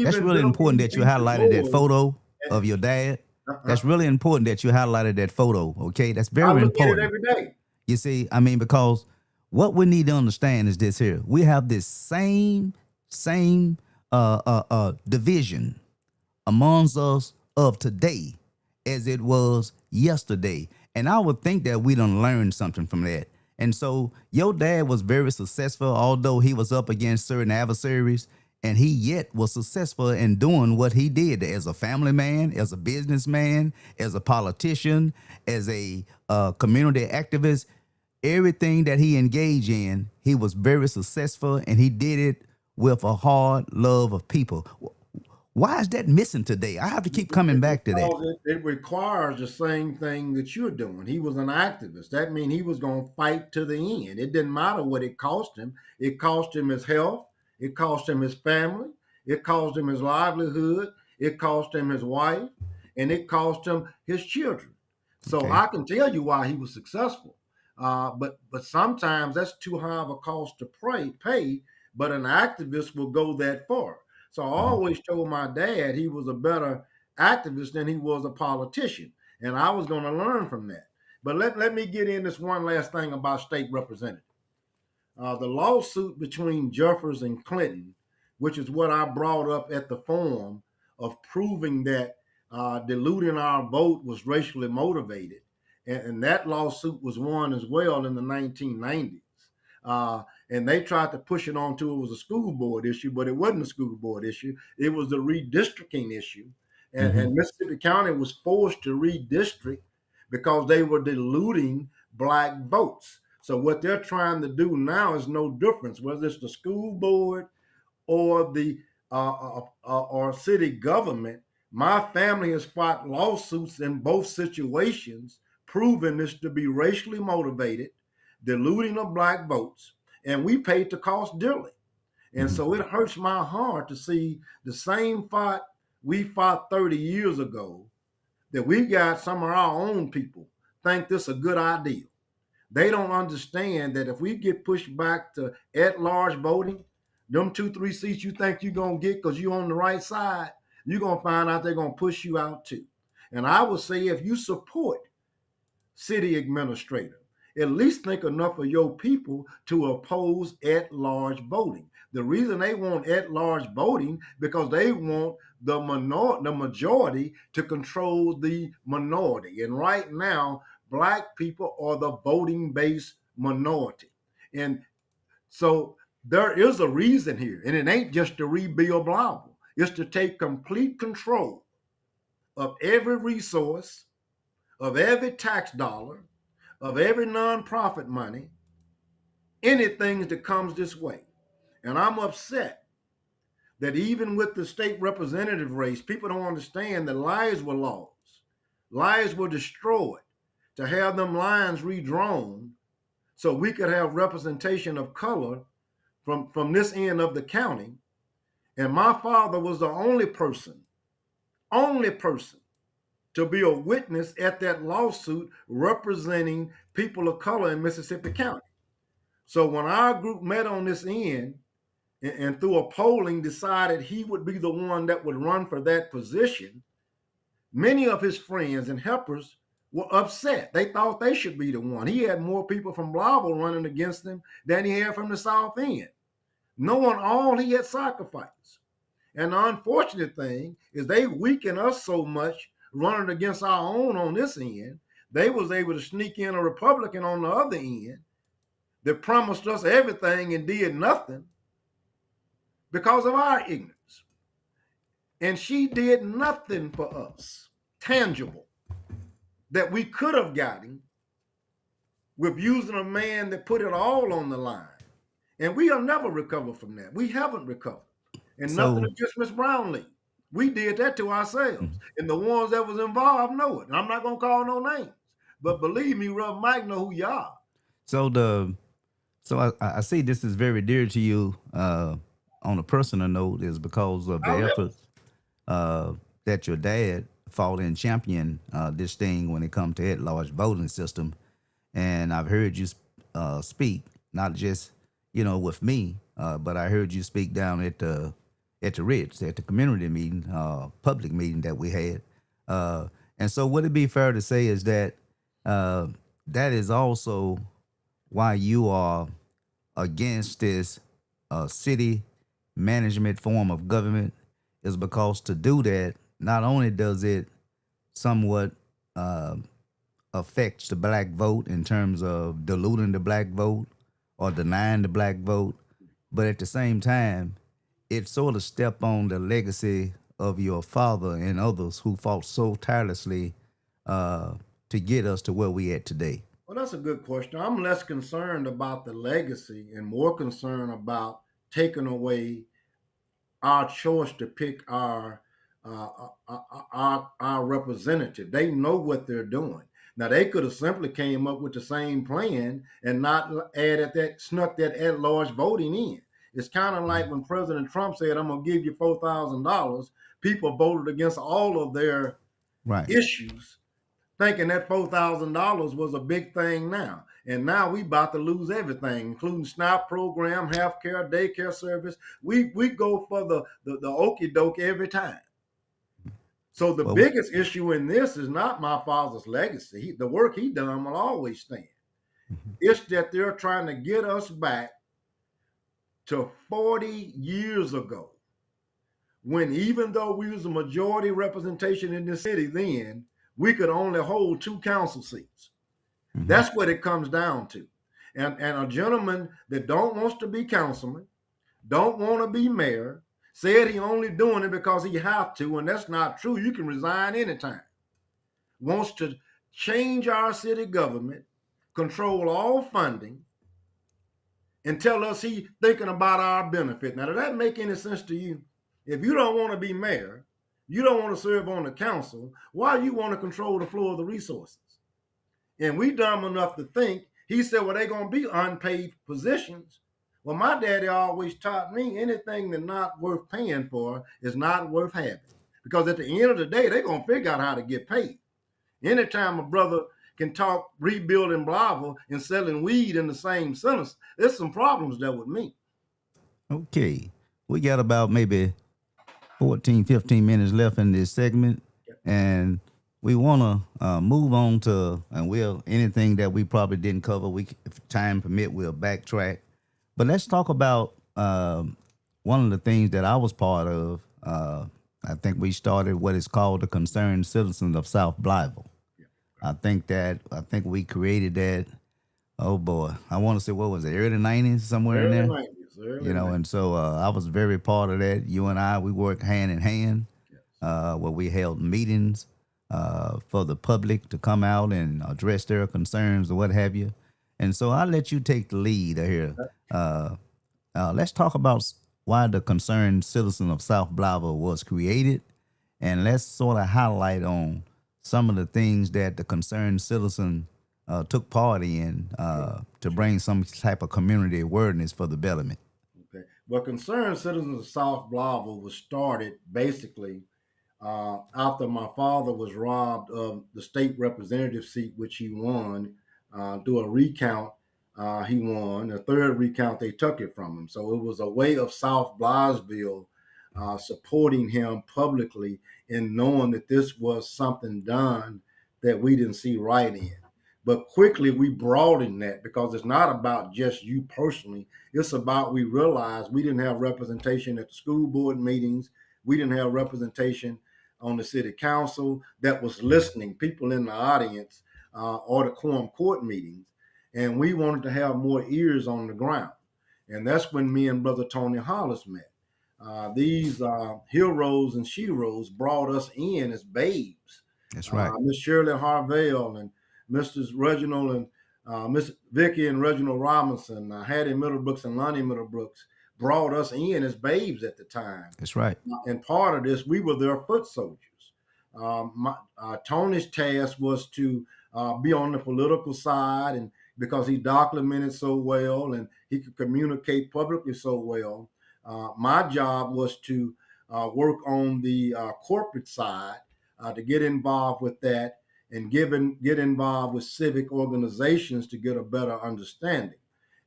that's even really them important that you even Du highlighted that Bois. photo of your dad. That's really important that you highlighted that photo. Okay, that's I very look at it important. every day. You see, I mean, because what we need to understand is this here: we have this same division amongst us of today as it was yesterday. And I would think that we done learned something from that. And so your dad was very successful, although he was up against certain adversaries, and he yet was successful in doing what he did as a family man, as a businessman, as a politician, as a community activist. everything that he engaged in, he was very successful, and he did it with a hard love of people. Why is that missing today? I have to keep coming back to that. Because it requires the same thing that you're doing. He was an activist. That means he was going to fight to the end. It didn't matter what it cost him. It cost him his health. It cost him his family. It cost him his livelihood. It cost him his wife. And it cost him his children. So Okay. I can tell you why he was successful. But sometimes that's too high of a cost to pay. But an activist will go that far. So I Mhm. always told my dad he was a better activist than he was a politician. And I was going to learn from that. But let me get in this one last thing about state representative. The lawsuit between Jeffers and Clinton, which is what I brought up at the forum of proving that diluting our vote was racially motivated. And that lawsuit was won as well in the 1990s. And they tried to push it on to it was a school board issue, but it wasn't a school board issue. It was the redistricting issue. Mhm. And Mississippi County was forced to redistrict because they were diluting black votes. So what they're trying to do now is no difference, whether it's the school board or the or city government. My family has fought lawsuits in both situations, proving this to be racially motivated, diluting of black votes, and we paid the cost dearly. And Mhm. so it hurts my heart to see the same fight we fought 30 years ago that we got some of our own people think this a good idea. They don't understand that if we get pushed back to at-large voting, them 2, 3 seats you think you're gonna get because you're on the right side, you're gonna find out they're gonna push you out too. And I would say if you support city administrator, at least think enough of your people to oppose at-large voting. The reason they want at-large voting because they want the majority to control the minority. And right now, black people are the voting base minority. And so there is a reason here, and it ain't just to rebuild Blyville. It's to take complete control of every resource, of every tax dollar, of every nonprofit money, anything that comes this way. And I'm upset that even with the state representative race, people don't understand that lives were lost, lives were destroyed to have them lines redrawn so we could have representation of color from this end of the county. And my father was the only person to be a witness at that lawsuit representing people of color in Mississippi County. So when our group met on this end and through a polling decided he would be the one that would run for that position, many of his friends and helpers were upset. They thought they should be the one. He had more people from Blyville running against him than he had from the South End, knowing all he had sacrificed. And the unfortunate thing is they weakened us so much running against our own on this end, they was able to sneak in a Republican on the other end that promised us everything and did nothing because of our ignorance. And she did nothing for us tangible that we could have gotten with using a man that put it all on the line. And we'll never recover from that. We haven't recovered. And nothing So, against Miss Brownlee. We did that to ourselves. And the ones that was involved know it. And I'm not gonna call no names. But believe me, Rev Mike know who you are. so the I see this is very dear to you on a personal note is because of the Oh, yeah. efforts that your dad fought and championed this thing when it comes to at-large voting system. And I've heard you speak, not just with me, but I heard you speak down at the Ritz at the community meeting, public meeting that we had. And so, would it be fair to say is that that is also why you are against this city management form of government is because to do that, not only does it somewhat affects the black vote in terms of diluting the black vote or denying the black vote, but at the same time, it sort of step on the legacy of your father and others who fought so tirelessly uh, to get us to where we at today. Well, that's a good question. I'm less concerned about the legacy and more concerned about taking away our choice to pick our representative. They know what they're doing. Now they could have simply came up with the same plan and not added that, snuck that at large voting in. It's kind of like when President Trump said, "I'm gonna give you $4,000." People voted against all of their Right. issues, thinking that $4,000 was a big thing now. And now we about to lose everything, including SNAP program, health care, daycare service. We go for the okey doke every time. So the Well, biggest issue in this is not my father's legacy. The work he done will always stand. It's that they're trying to get us back to 40 years ago, when even though we was a majority representation in the city then, we could only hold 2 council seats. That's what it comes down to. And a gentleman that don't wants to be councilman, don't want to be mayor, said he only doing it because he have to, and that's not true. You can resign anytime. Wants to change our city government, control all funding, and tell us he thinking about our benefit. Now, does that make any sense to you? If you don't want to be mayor, you don't want to serve on the council, why you want to control the flow of the resources? And we dumb enough to think, he said, well, they're going to be unpaid positions. Well, my daddy always taught me anything that's not worth paying for is not worth having. Because at the end of the day, they're going to figure out how to get paid. Anytime a brother can talk rebuilding Blava and selling weed in the same sentence, there's some problems there with me. okay. We got about maybe 14, 15 minutes left in this segment. And we want to move on to, and we'll, anything that we probably didn't cover, if time permit, we'll backtrack. But let's talk about one of the things that I was part of. I think we started what is called the Concerned Citizens of South Blytheville. I think we created that. Oh boy, I want to say, what was it, early 90s, somewhere in Early there. 90s, early You know, 90s. and so I was very part of that. You and I, we worked hand in hand, where we held meetings for the public to come out and address their concerns or what have you. And so I'll let you take the lead here. Let's talk about why the Concerned Citizen of South Blytheville was created, and let's sort of highlight on some of the things that the Concerned Citizen took part in to bring some type of community awareness for the betterment. Okay. Well, Concerned Citizens of South Blytheville was started basically after my father was robbed of the state representative seat, which he won through a recount. He won the third recount; they took it from him. So it was a way of South Blytheville supporting him publicly and knowing that this was something done that we didn't see right in. But quickly we broadened that because it's not about just you personally. It's about, we realized we didn't have representation at the school board meetings. We didn't have representation on the city council that was listening, people in the audience or the quorum court meetings. And we wanted to have more ears on the ground. And that's when me and Brother Tony Hollis met. These heroes and sheroes brought us in as babes. That's right. Miss Shirley Harvell and Mr. Reginald and Miss Vicky and Reginald Robinson, Hattie Middlebrooks and Lonnie Middlebrooks brought us in as babes at the time. That's right. And part of this, we were their foot soldiers. Tony's task was to be on the political side, and because he documented so well and he could communicate publicly so well, my job was to work on the corporate side to get involved with that and get involved with civic organizations to get a better understanding.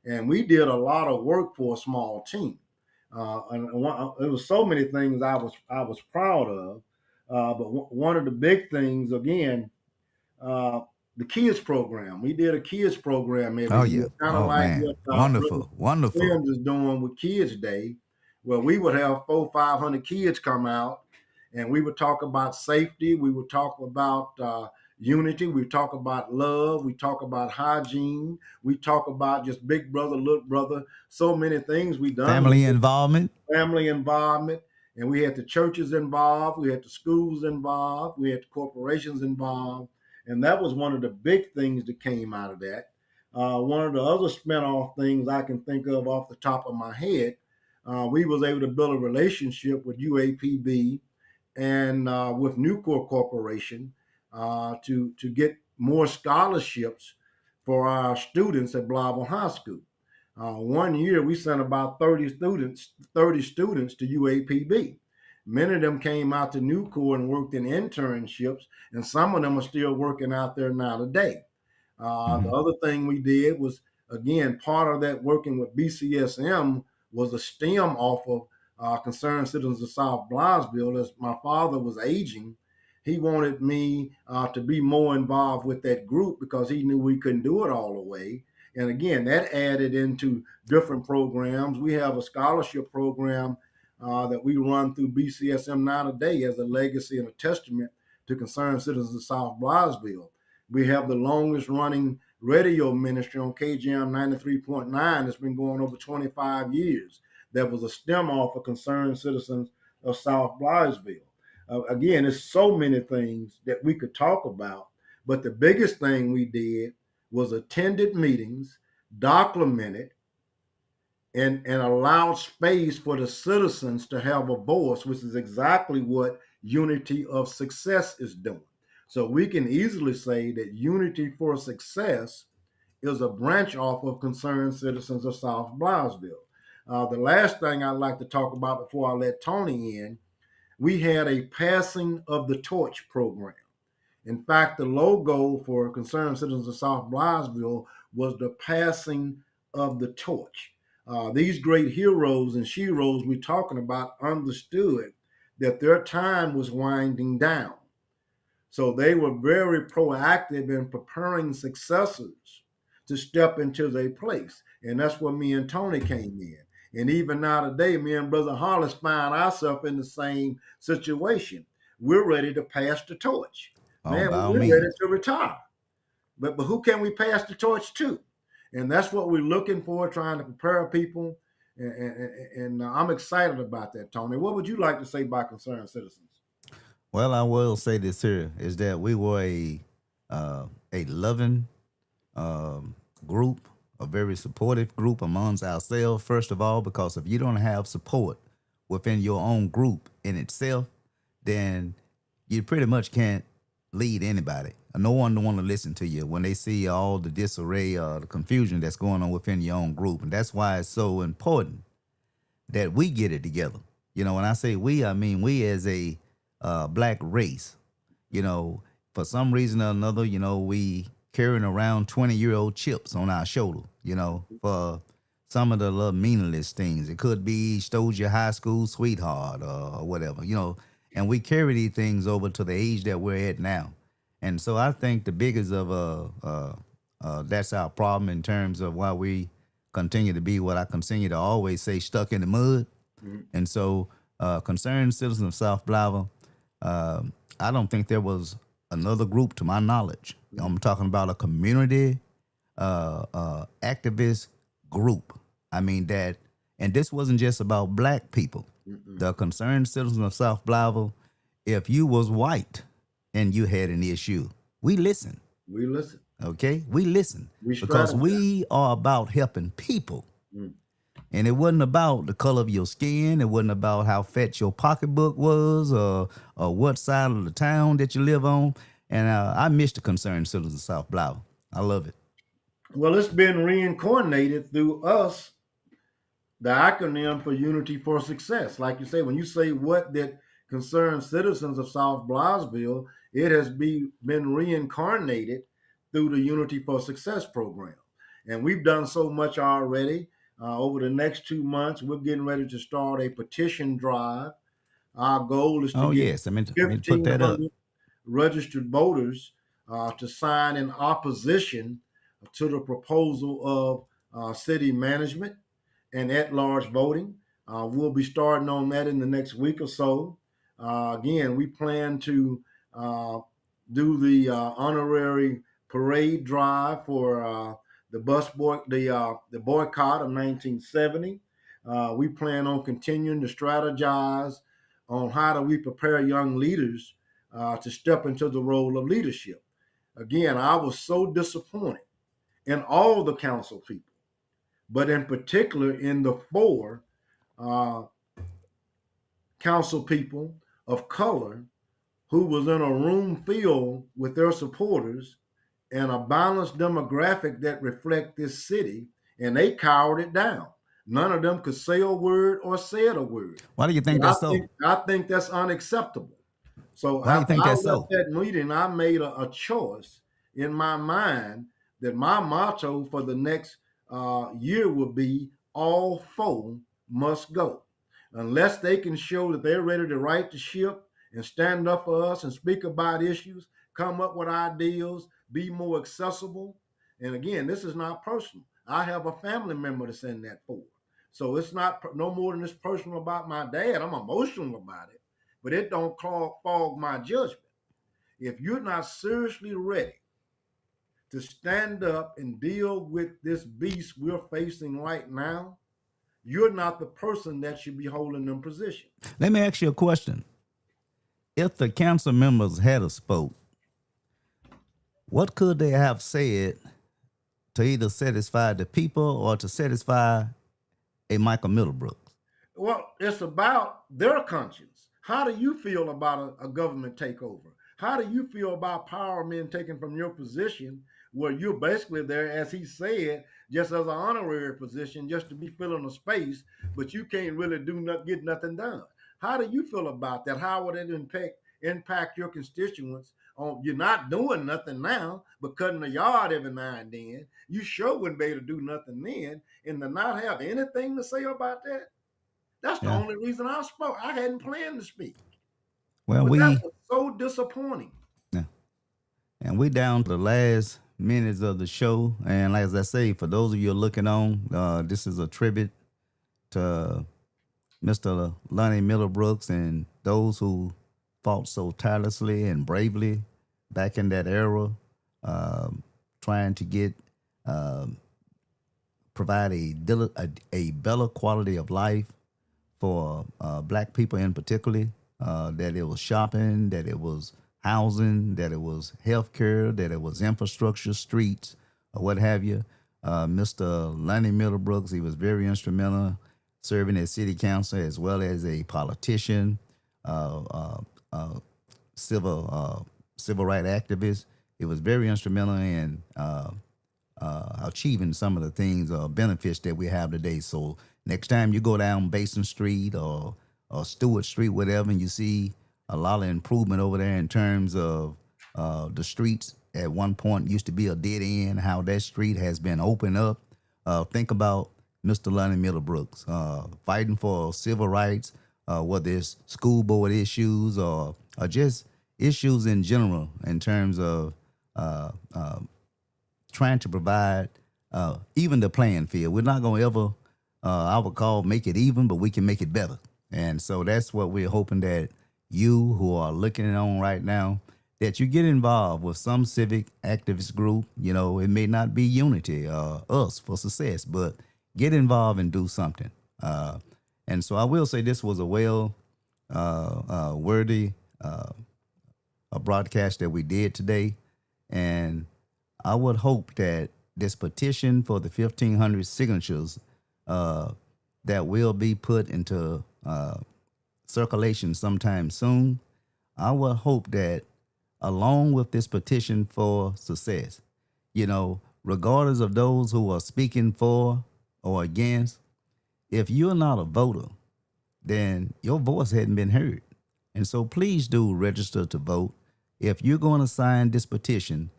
And we did a lot of work for a small team. There was so many things I was proud of, but one of the big things again, the kids program. We did a kids program Oh every yeah. year, kind of Oh like man. what Wonderful. Wonderful. Williams is doing with Kids Day, where we would have 400-500 kids come out, and we would talk about safety. We would talk about unity. We talk about love. We talk about hygiene. We talk about just big brother, little brother. So many things we done. Family involvement. Family involvement. And we had the churches involved. We had the schools involved. We had the corporations involved. And that was one of the big things that came out of that. One of the other spinoff things I can think of off the top of my head, we was able to build a relationship with UAPB and with Nucor Corporation to get more scholarships for our students at Blytheville High School. One year we sent about 30 students to UAPB. Many of them came out to Nucor and worked in internships, and some of them are still working out there now today. The Hmm. other thing we did was, again, part of that working with BCSM was a stem off of Concerned Citizens of South Blytheville. As my father was aging, he wanted me to be more involved with that group because he knew we couldn't do it all the way. And again, that added into different programs. We have a scholarship program that we run through BCSM now today as a legacy and a testament to Concerned Citizens of South Blytheville. We have the longest running radio ministry on KGM 93.9 that's been going over 25 years. That was a stem off of Concerned Citizens of South Blytheville. Again, there's so many things that we could talk about, but the biggest thing we did was attended meetings, documented, and allowed space for the citizens to have a voice, which is exactly what Unity of Success is doing. So we can easily say that Unity for Success is a branch off of Concerned Citizens of South Blytheville. The last thing I'd like to talk about before I let Tony in, we had a passing of the torch program. In fact, the logo for Concerned Citizens of South Blytheville was the passing of the torch. These great heroes and sheroes we're talking about understood that their time was winding down. So they were very proactive in preparing successors to step into their place. And that's where me and Tony came in. And even now today, me and Brother Hollis find ourselves in the same situation. We're ready to pass the torch. Oh, Man, by all we're ready means. to retire. But who can we pass the torch to? And that's what we're looking for, trying to prepare people. And I'm excited about that, Tony. What would you like to say by concerned citizens? Well, I will say this here is that we were a loving um, group, a very supportive group amongst ourselves. First of all, because if you don't have support within your own group in itself, then you pretty much can't lead anybody. No one don't want to listen to you when they see all the disarray or the confusion that's going on within your own group, and that's why it's so important that we get it together. You know, when I say we, I mean we as a black race. You know, for some reason or another, you know, we carrying around 20-year-old chips on our shoulder. You know, for some of the little meaningless things. It could be stole your high school sweetheart or whatever. You know, and we carry these things over to the age that we're at now. And so I think the biggest of that's our problem in terms of why we continue to be what I continue to always say stuck in the mud. Mhm. And so, concerned citizens of South Blytheville, I don't think there was another group, to my knowledge. I'm talking about a community activist group. I mean that, and this wasn't just about black people. Mhm. The concerned citizens of South Blytheville, if you was white and you had an issue, we listen. We listen. Okay, we listen We because strategize. we are about helping people. Mm. And it wasn't about the color of your skin. It wasn't about how fat your pocketbook was or what side of the town that you live on. And I miss the concerned citizens of South Blytheville. I love it. Well, it's been reincarnated through us, the acronym for Unity for Success. Like you say, when you say what that concerned citizens of South Blytheville, it has been reincarnated through the Unity for Success program. And we've done so much already. Over the next 2 months, we're getting ready to start a petition drive. Our goal is to Oh, get yes. I mean, put that up. 1,500 registered voters to sign in opposition to the proposal of city management and at-large voting. We'll be starting on that in the next week or so. Again, we plan to uh, do the honorary parade drive for the boycott of 1970. We plan on continuing to strategize on how do we prepare young leaders to step into the role of leadership. Again, I was so disappointed in all the council people, but in particular in the four uh, council people of color who was in a room filled with their supporters and a balanced demographic that reflect this city, and they cowered it down. None of them could say a word or said a word. Why do you think But that's so? I think that's unacceptable. So Why do you after think I that's left so? that meeting, I made a choice in my mind that my motto for the next year would be all four must go. Unless they can show that they're ready to right the ship and stand up for us and speak about issues, come up with ideas, be more accessible. And again, this is not personal. I have a family member that's in that for. So it's not no more than it's personal about my dad. I'm emotional about it, but it don't fog my judgment. If you're not seriously ready to stand up and deal with this beast we're facing right now, you're not the person that should be holding them positions. Let me ask you a question. If the council members had a spoke, what could they have said to either satisfy the people or to satisfy a Michael Middlebrook? Well, it's about their conscience. How do you feel about a government takeover? How do you feel about power being taken from your position where you're basically there, as he said, just as an honorary position, just to be filling a space, but you can't really get nothing done? How do you feel about that? How would it impact your constituents? You're not doing nothing now, but cutting the yard every now and then. You sure wouldn't be able to do nothing then, and to not have anything to say about that. That's the Yeah. only reason I spoke. I hadn't planned to speak, Well, but that we was so disappointing. yeah, and we down to the last minutes of the show, and like as I say, for those of you looking on, this is a tribute to Mr. Lonnie Middlebrooks and those who fought so tirelessly and bravely back in that era, um, trying to get um, provide a better quality of life for black people in particular. That it was shopping, that it was housing, that it was healthcare, that it was infrastructure, streets, or what have you. Mr. Lonnie Middlebrooks, he was very instrumental serving as city council as well as a politician, uh, uh, uh, civil rights activist. He was very instrumental in achieving some of the things or benefits that we have today. So next time you go down Basin Street or Stewart Street, whatever, and you see a lot of improvement over there in terms of the streets at one point used to be a dead end, how that street has been opened up. Think about Mr. Lonnie Middlebrooks fighting for civil rights, whether it's school board issues or just issues in general in terms of uh, uh, trying to provide even the playing field. We're not going to ever, I would call, make it even, but we can make it better. And so that's what we're hoping that you who are looking on right now, that you get involved with some civic activist group. You know, it may not be Unity, us for success, but get involved and do something. And so I will say this was a worthy a broadcast that we did today. And I would hope that this petition for the 1,500 signatures that will be put into circulation sometime soon, I would hope that along with this petition for success, you know, regardless of those who are speaking for or against, if you're not a voter, then your voice hadn't been heard. And so please do register to vote. If you're going to sign this petition,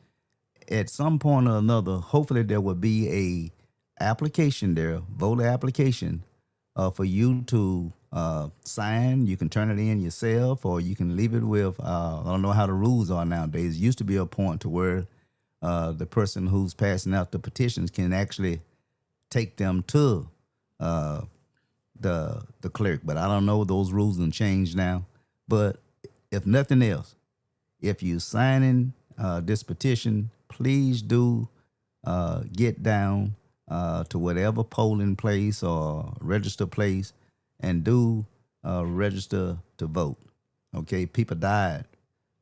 at some point or another, hopefully there will be a application there, voter application, for you to sign. You can turn it in yourself, or you can leave it with. I don't know how the rules are nowadays. It used to be a point to where the person who's passing out the petitions can actually take them to uh, the clerk. But I don't know, those rules have changed now. But if nothing else, if you signing this petition, please do get down to whatever polling place or register place and do register to vote. Okay, people died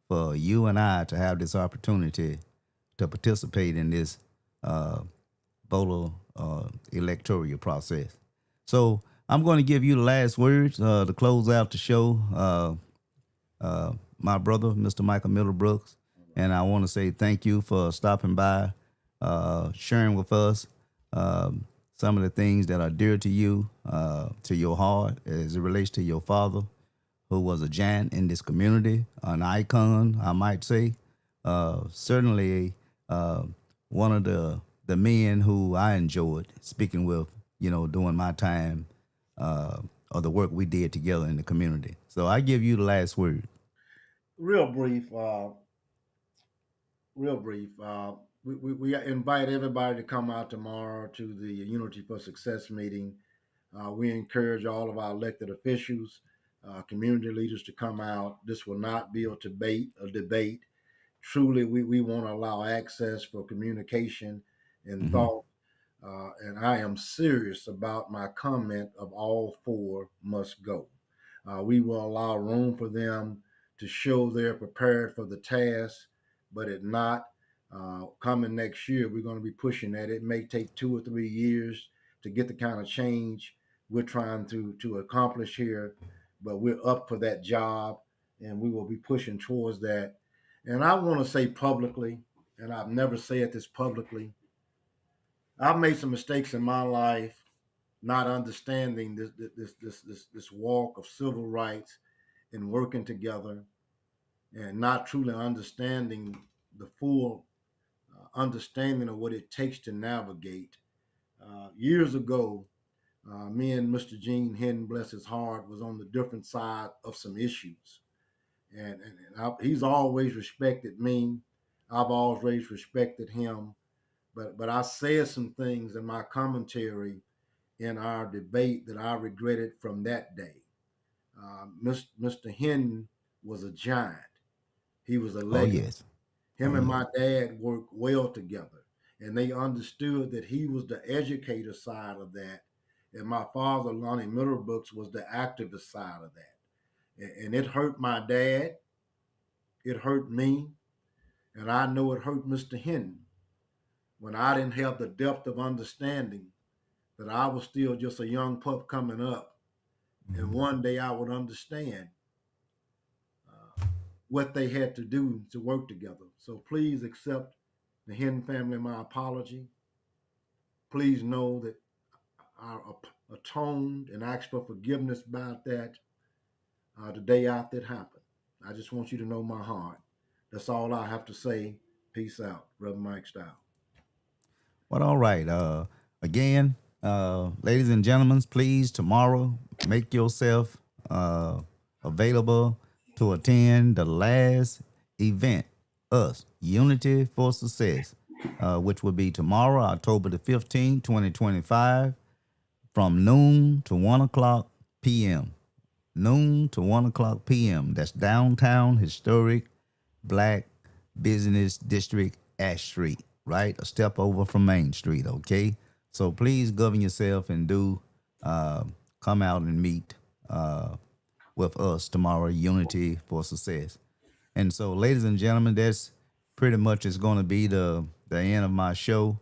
for you and I to have this opportunity to participate in this uh, voter electoral process. So I'm going to give you the last words to close out the show, my brother, Mr. Michael Middlebrooks. And I want to say thank you for stopping by, sharing with us some of the things that are dear to your heart as it relates to your father, who was a giant in this community, an icon, I might say. Certainly one of the men who I enjoyed speaking with, during my time of the work we did together in the community. So I give you the last word. Real brief, real brief. We invite everybody to come out tomorrow to the Unity for Success meeting. We encourage all of our elected officials, community leaders to come out. This will not be a debate. Truly, we want to allow access for communication and Hmm. thought. And I am serious about my comment of all four must go. We will allow room for them to show they're prepared for the task, but it not coming next year. We're going to be pushing that. It may take 2 or 3 years to get the kind of change we're trying to accomplish here, but we're up for that job, and we will be pushing towards that. And I want to say publicly, and I've never said this publicly, I've made some mistakes in my life, not understanding this walk of civil rights and working together, and not truly understanding the full understanding of what it takes to navigate. Years ago, me and Mr. Gene Hinton, bless his heart, was on the different side of some issues, he's always respected me. I've always respected him, but I said some things in my commentary in our debate that I regretted from that day. Mr. Hinton was a giant. He was a Oh, legend. yes. Him Oh, and yes. my dad worked well together, and they understood that he was the educator side of that, and my father, Lonnie Middlebrooks, was the activist side of that. And it hurt my dad, it hurt me, and I know it hurt Mr. Hinton when I didn't have the depth of understanding that I was still just a young pup coming up, and Mhm. one day I would understand what they had to do to work together. So please accept the Hinton family my apology. Please know that I atoned and asked for forgiveness about that the day after it happened. I just want you to know my heart. That's all I have to say. Peace out, Brother Mike Style. Well, all right. Again, ladies and gentlemen, please tomorrow make yourself available to attend the last event, us Unity for Success, which will be tomorrow, October the 15th, 2025, from noon to 1 o'clock p.m. Noon to 1 o'clock p.m. That's downtown historic Black Business District, Ash Street, right? A step over from Main Street, okay? So please govern yourself and do come out and meet with us tomorrow, Unity for Success. And so, ladies and gentlemen, that's pretty much is going to be the end of my show.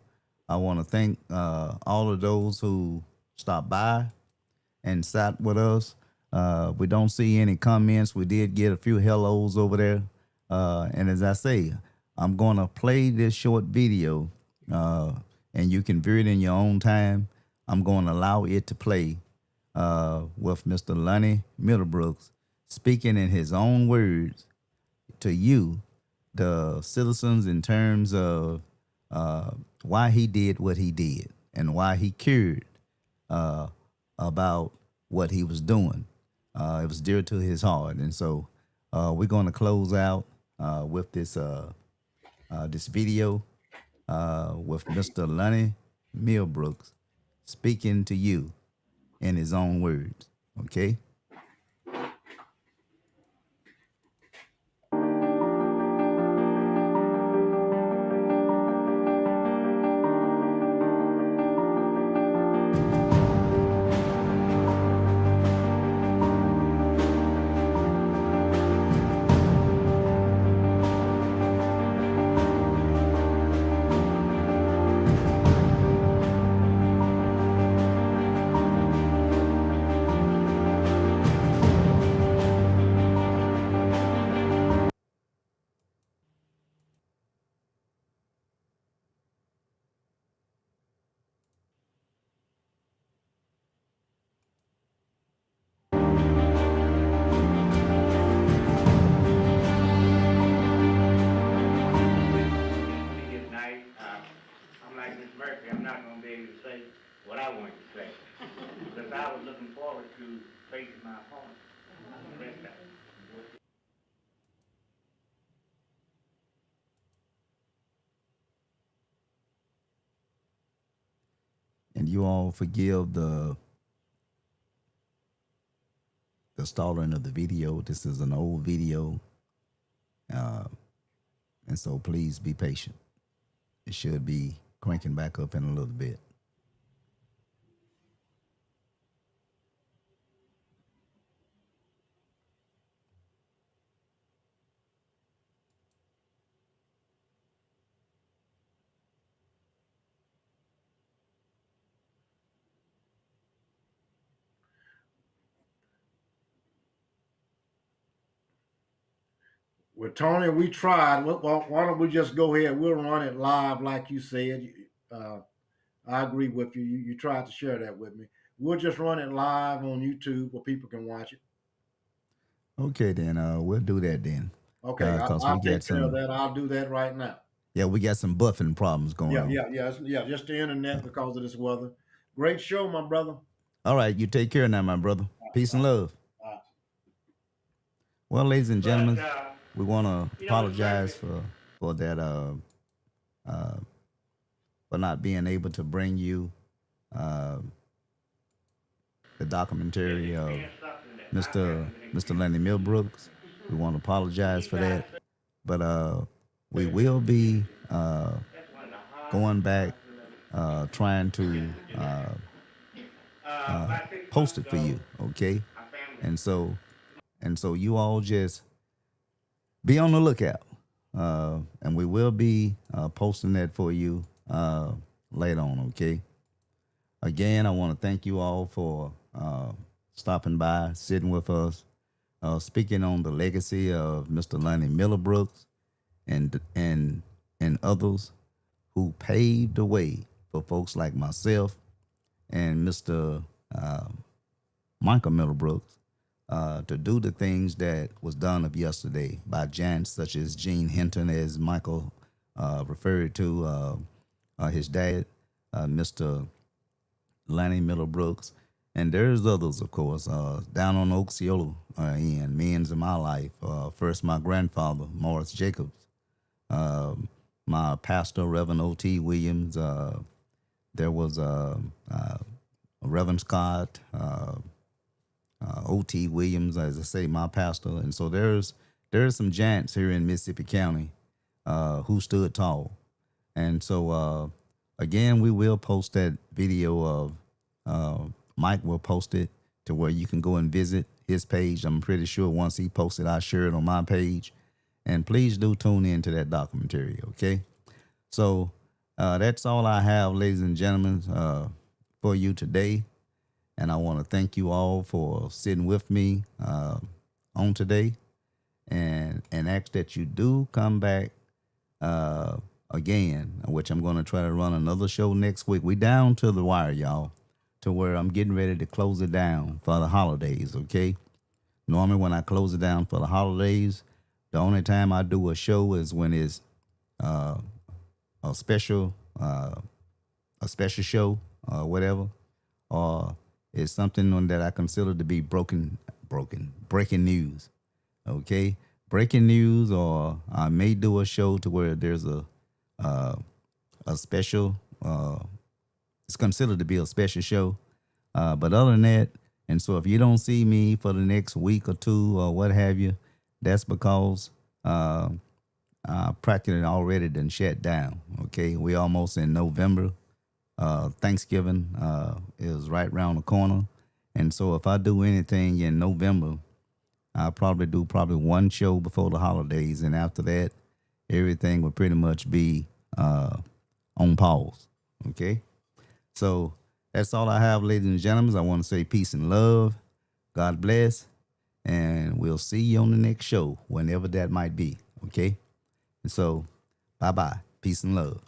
I want to thank all of those who stopped by and sat with us. We don't see any comments. We did get a few hellos over there. And as I say, I'm going to play this short video and you can view it in your own time. I'm going to allow it to play with Mr. Lonnie Middlebrooks speaking in his own words to you, the citizens, in terms of uh, why he did what he did and why he cared uh, about what he was doing. It was dear to his heart, and so we're going to close out with this video with Mr. Lonnie Millbrooks speaking to you in his own words. Okay. and you all forgive the stalling of the video. This is an old video, uh, and so please be patient. It should be cranking back up in a little bit. Well, Tony, we tried. Well, why don't we just go ahead? We'll run it live, like you said. I agree with you. You tried to share that with me. We'll just run it live on YouTube where people can watch it. Okay, then we'll do that then, Okay, cause we I'll got take care of some. that. I'll do that right now. Yeah, we got some buffing problems going Yeah, on. yeah, yeah, yeah. Just the internet because of this weather. Great show, my brother. All right, you take care now, my brother. Peace and love. Uh, Well, ladies and gentlemen, But we want to it's like apologize for that uh, for not being able to bring you uh, the documentary of Mr. Lonnie Middlebrooks. We want to apologize for that, but we will be going back, trying to post it for you, okay? And so you all just be on the lookout, and we will be posting that for you later on, okay? Again, I want to thank you all for stopping by, sitting with us, speaking on the legacy of Mr. Lonnie Middlebrooks and others who paved the way for folks like myself and Mr. Michael Middlebrooks to do the things that was done of yesterday by giants such as Gene Hinton, as Michael referred to his dad, Mr. Lonnie Middlebrooks, and there's others, of course, down on Osceola end, men's in my life. First, my grandfather, Morris Jacobs, my pastor, Reverend O.T. Williams. There was Reverend Scott, O.T. Williams, as I say, my pastor. And so there's some giants here in Mississippi County who stood tall. And so, again, we will post that video of Mike will post it to where you can go and visit his page. I'm pretty sure once he posts it, I'll share it on my page. And please do tune in to that documentary, okay? So that's all I have, ladies and gentlemen, for you today. And I want to thank you all for sitting with me on today, and ask that you do come back again, which I'm going to try to run another show next week. We down to the wire, y'all, to where I'm getting ready to close it down for the holidays, okay? Normally when I close it down for the holidays, the only time I do a show is when it's a special show or whatever, or it's something that I consider to be breaking news. Okay, breaking news, or I may do a show to where there's a special. It's considered to be a special show, but other than that, and so if you don't see me for the next week or two or what have you, that's because practically already done shut down. Okay, we almost in November. Thanksgiving is right around the corner, and so if I do anything in November, I'll probably do one show before the holidays, and after that, everything will pretty much be on pause. Okay, so that's all I have, ladies and gentlemen. I want to say peace and love. God bless, and we'll see you on the next show, whenever that might be. Okay, and so bye bye, peace and love.